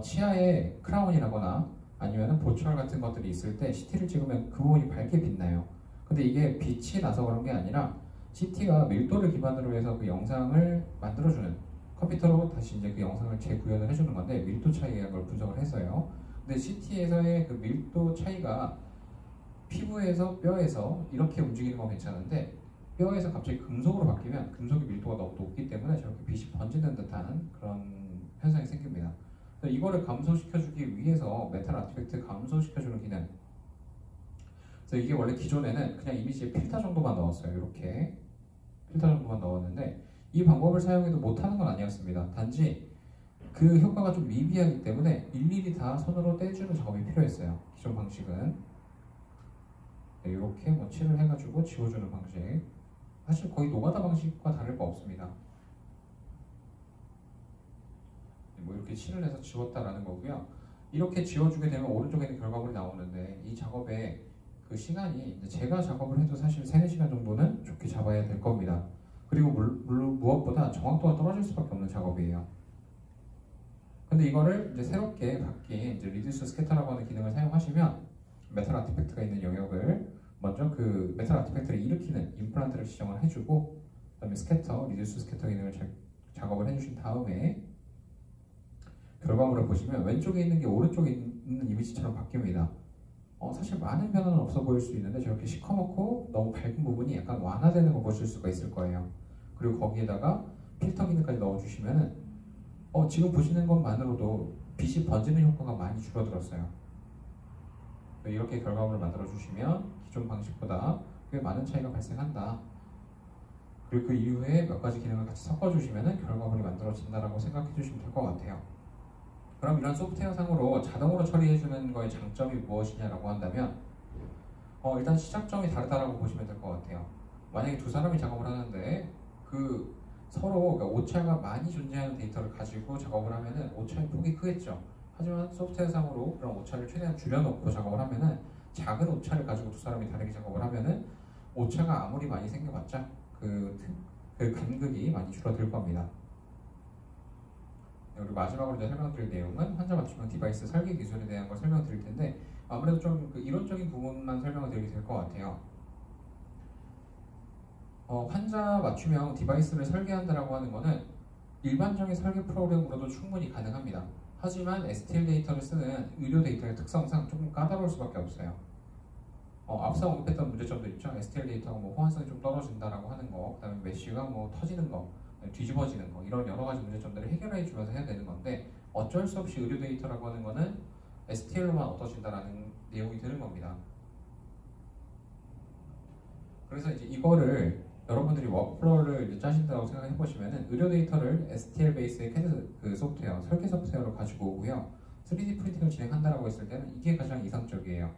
치아에 크라운이라거나 아니면 보철 같은 것들이 있을 때 CT를 찍으면 그 부분이 밝게 빛나요. 근데 이게 빛이 나서 그런 게 아니라 CT가 밀도를 기반으로 해서 그 영상을 만들어주는, 컴퓨터로 다시 이제 그 영상을 재구현을 해주는 건데 밀도 차이라는 걸 분석을 해서요. 근데 CT에서의 그 밀도 차이가 피부에서 뼈에서 이렇게 움직이는 건 괜찮은데 뼈에서 갑자기 금속으로 바뀌면 금속의 밀도가 너무 높기 때문에 저렇게 빛이 번지는 듯한 그런 현상이 생깁니다. 이거를 감소시켜주기 위해서 메탈 아티팩트 감소시켜주는 기능. 그래서 이게 원래 기존에는 그냥 이미지에 필터 정도만 넣었어요. 이렇게 필터 정도만 넣었는데 이 방법을 사용해도 못하는 건 아니었습니다. 단지 그 효과가 좀 미비하기 때문에 일일이 다 손으로 떼주는 작업이 필요했어요. 기존 방식은 이렇게 뭐 칠을 해가지고 지워주는 방식. 사실 거의 노가다 방식과 다를 거 없습니다. 뭐 이렇게 칠을 해서 지웠다라는 거고요. 이렇게 지워주게 되면 오른쪽에 있는 결과물이 나오는데 이 작업에 그 시간이 이제 제가 작업을 해도 사실 3-4시간 정도는 좋게 잡아야 될 겁니다. 그리고 물론 무엇보다 정확도가 떨어질 수밖에 없는 작업이에요. 근데 이거를 이제 새롭게 바뀐 이제 리듀스 스캐터라고 하는 기능을 사용하시면 메탈 아티팩트가 있는 영역을 먼저 그 메탈 아티팩트를 일으키는 임플란트를 지정을 해주고 그다음에 스캐터, 리듀스 스캐터 기능을 작업을 해주신 다음에 결과물을 보시면 왼쪽에 있는 게 오른쪽에 있는 이미지처럼 바뀝니다. 사실 많은 변화는 없어 보일 수 있는데 저렇게 시커멓고 너무 밝은 부분이 약간 완화되는 거 보실 수가 있을 거예요. 그리고 거기에다가 필터 기능까지 넣어주시면은 지금 보시는 것만으로도 빛이 번지는 효과가 많이 줄어들었어요. 이렇게 결과물을 만들어 주시면 기존 방식보다 꽤 많은 차이가 발생한다. 그리고 그 이후에 몇 가지 기능을 같이 섞어주시면 결과물이 만들어진다라고 생각해 주시면 될 것 같아요. 그럼 이런 소프트웨어상으로 자동으로 처리해주는 거의 장점이 무엇이냐라고 한다면 일단 시작점이 다르다라고 보시면 될 것 같아요. 만약에 두 사람이 작업을 하는데 그 서로 그러니까 오차가 많이 존재하는 데이터를 가지고 작업을 하면은 오차의 폭이 크겠죠. 하지만 소프트웨어상으로 그런 오차를 최대한 줄여놓고 작업을 하면은 작은 오차를 가지고 두 사람이 다르게 작업을 하면은 오차가 아무리 많이 생겨봤자 그 간극이 많이 줄어들 겁니다. 그리고 마지막으로 이제 설명드릴 내용은 환자 맞춤형 디바이스 설계 기술에 대한 걸 설명드릴 텐데 아무래도 좀 그 이론적인 부분만 설명을 드리게 될 것 같아요. 환자 맞춤형 디바이스를 설계한다라고 하는 거는 일반적인 설계 프로그램으로도 충분히 가능합니다. 하지만 STL 데이터를 쓰는 의료 데이터의 특성상 조금 까다로울 수밖에 없어요. 앞서 언급했던 문제점들 있죠. STL 데이터가 뭐 호환성이 좀 떨어진다라고 하는 거, 그다음에 메쉬가 뭐 터지는 거, 뒤집어지는 거 이런 여러 가지 문제점들을 해결해 주면서 해야 되는 건데 어쩔 수 없이 의료 데이터라고 하는 거는 STL로만 얻어진다라는 내용이 되는 겁니다. 그래서 이제 이거를 여러분들이 워크플로우를 이제 짜신다고 생각해 보시면은 의료 데이터를 STL 베이스의 CAD 그 소프트웨어, 설계 소프트웨어로 가지고 오고요. 3D 프린팅을 진행한다라고 했을 때는 이게 가장 이상적이에요.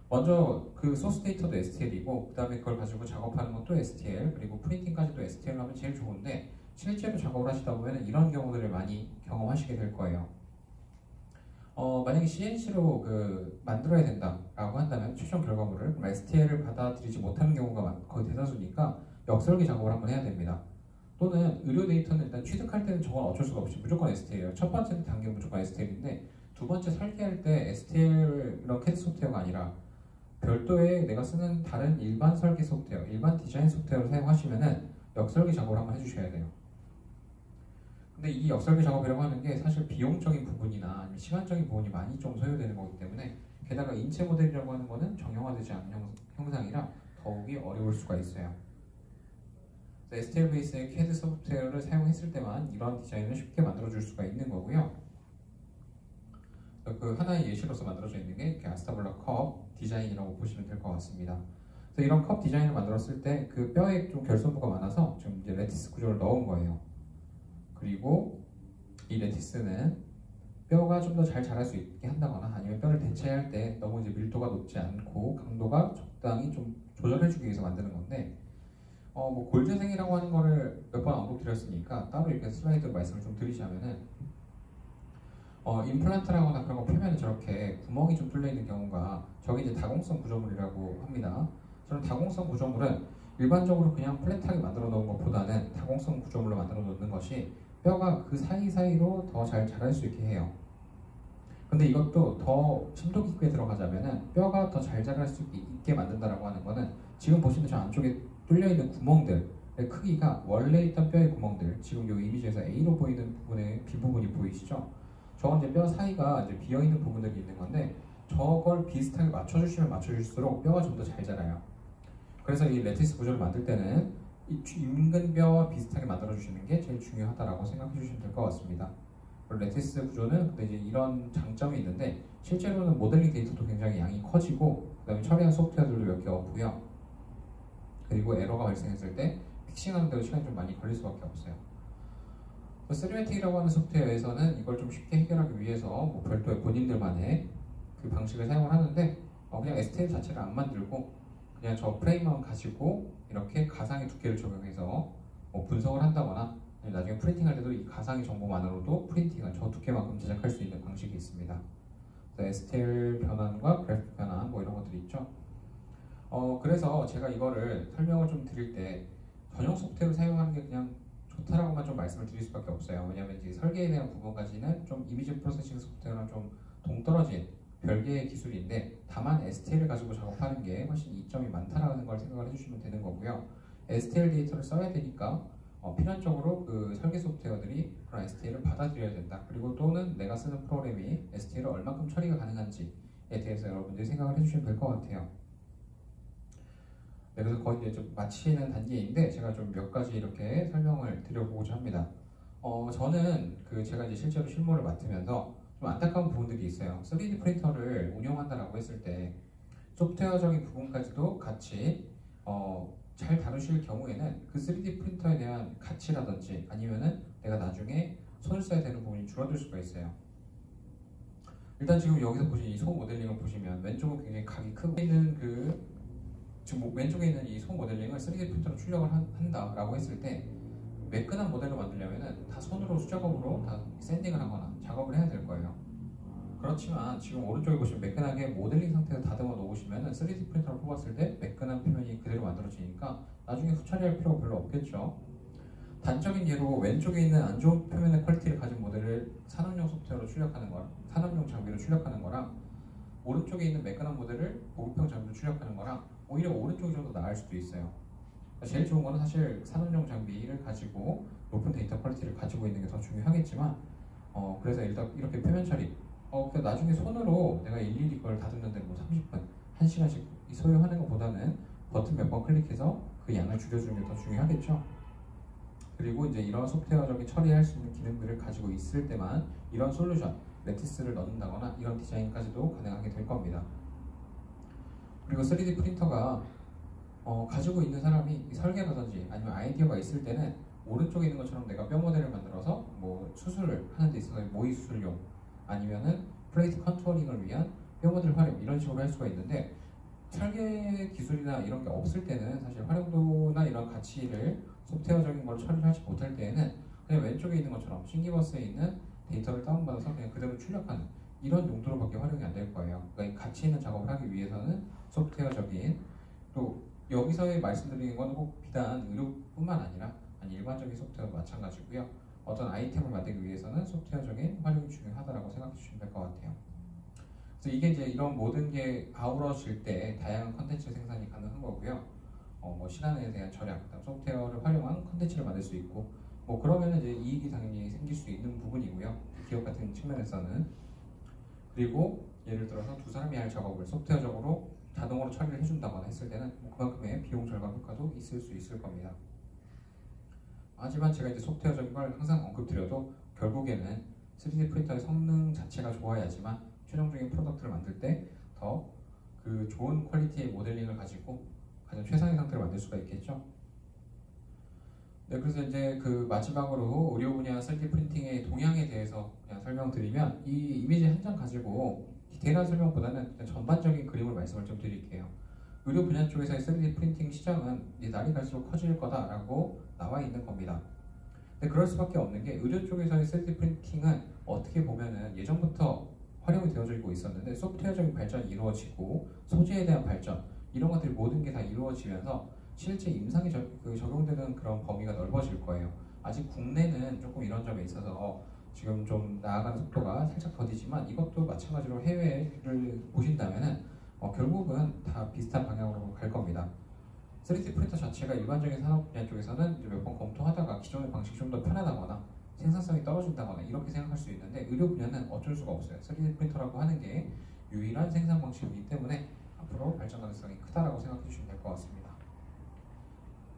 먼저 그 소스 데이터도 STL이고 그 다음에 그걸 가지고 작업하는 것도 STL 그리고 프린팅까지도 STL로 하면 제일 좋은데 실제로 작업을 하시다 보면 이런 경우들을 많이 경험하시게 될 거예요. 만약에 CNC로 만들어야 된다라고 한다면 최종 결과물을 STL을 받아들이지 못하는 경우가 거의 대다수니까 역설계 작업을 한번 해야 됩니다. 또는 의료 데이터는 일단 취득할 때는 저건 어쩔 수가 없이 무조건 STL이에요. 첫 번째 단계는 무조건 STL인데 두 번째 설계할 때 STL 이런 CAD 소프트웨어가 아니라 별도의 내가 쓰는 다른 일반 설계 소프트웨어, 일반 디자인 소프트웨어를 사용하시면은 역설계 작업을 한번 해주셔야 돼요. 근데 이 역설계 작업이라고 하는 게 사실 비용적인 부분이나 아니면 시간적인 부분이 많이 좀 소요되는 거기 때문에 게다가 인체 모델이라고 하는 거는 정형화되지 않은 형상이라 더욱이 어려울 수가 있어요. STL 베이스의 CAD 소프트웨어를 사용했을 때만 이런 디자인을 쉽게 만들어줄 수가 있는 거고요. 그 하나의 예시로서 만들어져 있는 게 이렇게 아스타블라 컵 디자인이라고 보시면 될 것 같습니다. 그래서 이런 컵 디자인을 만들었을 때 그 뼈에 좀 결손부가 많아서 지금 이제 레티스 구조를 넣은 거예요. 그리고 이 레티스는 뼈가 좀 더 잘 자랄 수 있게 한다거나 아니면 뼈를 대체할 때 너무 이제 밀도가 높지 않고 강도가 적당히 좀 조절해주기 위해서 만드는 건데 뭐 골재생이라고 하는 거를 몇 번 언급드렸으니까 따로 이렇게 슬라이드로 말씀을 좀 드리자면은 임플란트라거나 그런 거 표면에 저렇게 구멍이 좀 뚫려 있는 경우가 저게 이제 다공성 구조물이라고 합니다. 저는 다공성 구조물은 일반적으로 그냥 플랫하게 만들어 놓은 것보다는 다공성 구조물로 만들어 놓는 것이 뼈가 그 사이사이로 더 잘 자랄 수 있게 해요. 근데 이것도 더 심도 깊게 들어가자면은 뼈가 더 잘 자랄 수 있게 만든다라고 하는 거는 지금 보시는 저 안쪽에 뚫려 있는 구멍들의 크기가 원래 있던 뼈의 구멍들, 지금 이 이미지에서 A로 보이는 부분의 빈부분이 보이시죠? 저건 이제 뼈 사이가 이제 비어 있는 부분들이 있는 건데 저걸 비슷하게 맞춰주시면 맞춰줄수록 뼈가 좀 더 잘 자라요. 그래서 이 레티스 구조를 만들 때는 이 인근 뼈와 비슷하게 만들어주시는 게 제일 중요하다라고 생각해 주시면 될 것 같습니다. 레티스 구조는 근데 이제 이런 장점이 있는데 실제로는 모델링 데이터도 굉장히 양이 커지고 그다음에 처리한 소프트웨어들도 몇 개 없고요. 그리고 에러가 발생했을 때 픽싱하는 데도 시간이 좀 많이 걸릴 수밖에 없어요. 쓰리매틱이라고 하는 소프트웨어에서는 이걸 좀 쉽게 해결하기 위해서 뭐 별도의 본인들만의 그 방식을 사용을 하는데 그냥 STL 자체를 안 만들고 그냥 저 프레임만 가지고 이렇게 가상의 두께를 적용해서 뭐 분석을 한다거나 나중에 프린팅할 때도 이 가상의 정보만으로도 프린팅을 저 두께만큼 제작할 수 있는 방식이 있습니다. STL 변환과 그래픽 변환 뭐 이런 것들이 있죠. 그래서 제가 이거를 설명을 좀 드릴 때 전용 소프트웨어를 사용하는 게 그냥 좋다라고만 좀 말씀을 드릴 수밖에 없어요. 왜냐하면 이제 설계에 대한 부분까지는 좀 이미지 프로세싱 소프트웨어랑 좀 동떨어진 별개의 기술인데 다만 STL을 가지고 작업하는 게 훨씬 이점이 많다라는 걸 생각을 해주시면 되는 거고요. STL 데이터를 써야 되니까 필연적으로 그 설계 소프트웨어들이 그런 STL을 받아들여야 된다. 그리고 또는 내가 쓰는 프로그램이 STL을 얼마큼 처리가 가능한지에 대해서 여러분들이 생각을 해주시면 될 것 같아요. 네, 그래서 거의 이제 좀 마치는 단계인데 제가 좀 몇 가지 이렇게 설명을 드려보고자 합니다. 저는 제가 이제 실제로 실무를 맡으면서 좀 안타까운 부분들이 있어요. 3D 프린터를 운영한다라고 했을 때 소프트웨어적인 부분까지도 같이 잘 다루실 경우에는 그 3D 프린터에 대한 가치라든지 아니면은 내가 나중에 손을 써야 되는 부분이 줄어들 수가 있어요. 일단 지금 여기서 보신 이 소 모델링을 보시면 왼쪽은 굉장히 각이 크고 있는 지금 왼쪽에 있는 이 소 모델링을 3D 프린터로 출력을 한다라고 했을 때 매끈한 모델을 만들려면은 다 손으로 수작업으로 다 샌딩을 하거나 작업을 해야 될 거예요. 그렇지만 지금 오른쪽에 보시면 매끈하게 모델링 상태에서 다듬어 놓으시면은 3D 프린터를 뽑았을 때 매끈한 표면이 그대로 만들어지니까 나중에 후처리할 필요가 별로 없겠죠. 단적인 예로 왼쪽에 있는 안 좋은 표면의 퀄리티를 가진 모델을 산업용 소프트웨어로 출력하는 거랑 산업용 장비로 출력하는 거랑 오른쪽에 있는 매끈한 모델을 보급형 장비로 출력하는 거랑 오히려 오른쪽이 좀 더 나을 수도 있어요. 제일 좋은 거는 사실 산업용 장비를 가지고 높은 데이터 퀄리티를 가지고 있는 게 더 중요하겠지만 그래서 일단 이렇게 표면 처리 나중에 손으로 내가 일일이 그걸 다듬는데 뭐 30분, 1시간씩 소요하는 것보다는 버튼 몇 번 클릭해서 그 양을 줄여주는 게 더 중요하겠죠. 그리고 이제 이런 소프트웨어적인 처리할 수 있는 기능들을 가지고 있을 때만 이런 솔루션, 레티스를 넣는다거나 이런 디자인까지도 가능하게 될 겁니다. 그리고 3D 프린터가 가지고 있는 사람이 설계라든지 아니면 아이디어가 있을 때는 오른쪽에 있는 것처럼 내가 뼈 모델을 만들어서 뭐 수술을 하는 데 있어서 모의 수술용 아니면은 플레이트 컨투어링을 위한 뼈 모델 활용 이런 식으로 할 수가 있는데 설계 기술이나 이런 게 없을 때는 사실 활용도나 이런 가치를 소프트웨어적인 걸 처리를 하지 못할 때에는 그냥 왼쪽에 있는 것처럼 싱기버스에 있는 데이터를 다운받아서 그냥 그대로 출력하는 이런 용도로밖에 활용이 안 될 거예요. 그러니까 가치 있는 작업을 하기 위해서는 소프트웨어적인 또 여기서의 말씀드리는 건 꼭 비단 의료뿐만 아니라 일반적인 소프트웨어도 마찬가지고요. 어떤 아이템을 만들기 위해서는 소프트웨어적인 활용이 중요하다고 생각해 주시면 될 것 같아요. 그래서 이게 이제 이런 모든 게 아우러질 때 다양한 컨텐츠 생산이 가능한 거고요. 뭐 시간에 대한 절약, 소프트웨어를 활용한 컨텐츠를 만들 수 있고 뭐 그러면 이제 이익이 당연히 생길 수 있는 부분이고요. 기업 같은 측면에서는 그리고 예를 들어서 두 사람이 할 작업을 소프트웨어적으로 자동으로 처리를 해준다거나 했을 때는 그만큼의 비용 절감 효과도 있을 수 있을 겁니다. 하지만 제가 이제 소프트웨어적인 걸 항상 언급드려도 결국에는 3D 프린터의 성능 자체가 좋아야지만 최종적인 프로덕트를 만들 때 더 그 좋은 퀄리티의 모델링을 가지고 가장 최상의 상태를 만들 수가 있겠죠. 네, 그래서 이제 그 마지막으로 의료 분야 3D 프린팅의 동향에 대해서 그냥 설명드리면 이 이미지 한 장 가지고 디테일한 설명보다는 그냥 전반적인 그림을 말씀을 좀 드릴게요. 의료 분야 쪽에서의 3D 프린팅 시장은 이제 날이 갈수록 커질 거다라고 나와 있는 겁니다. 근데 그럴 수밖에 없는 게 의료 쪽에서의 3D 프린팅은 어떻게 보면은 예전부터 활용이 되어지고 있었는데 소프트웨어적인 발전이 이루어지고 소재에 대한 발전 이런 것들이 모든 게 다 이루어지면서 실제 임상에 적용되는 그런 범위가 넓어질 거예요. 아직 국내는 조금 이런 점에 있어서 지금 좀 나아가는 속도가 살짝 더디지만 이것도 마찬가지로 해외를 보신다면은 결국은 다 비슷한 방향으로 갈 겁니다. 3D 프린터 자체가 일반적인 산업 분야 쪽에서는 몇 번 검토하다가 기존의 방식이 좀 더 편안하거나 생산성이 떨어진다거나 이렇게 생각할 수 있는데 의료 분야는 어쩔 수가 없어요. 3D 프린터라고 하는 게 유일한 생산 방식이기 때문에 앞으로 발전 가능성이 크다라고 생각해 주시면 될 것 같습니다.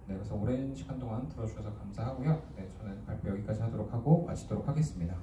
네, 그래서 오랜 시간 동안 들어주셔서 감사하고요. 네, 저는 발표 여기까지 하도록 하고 마치도록 하겠습니다.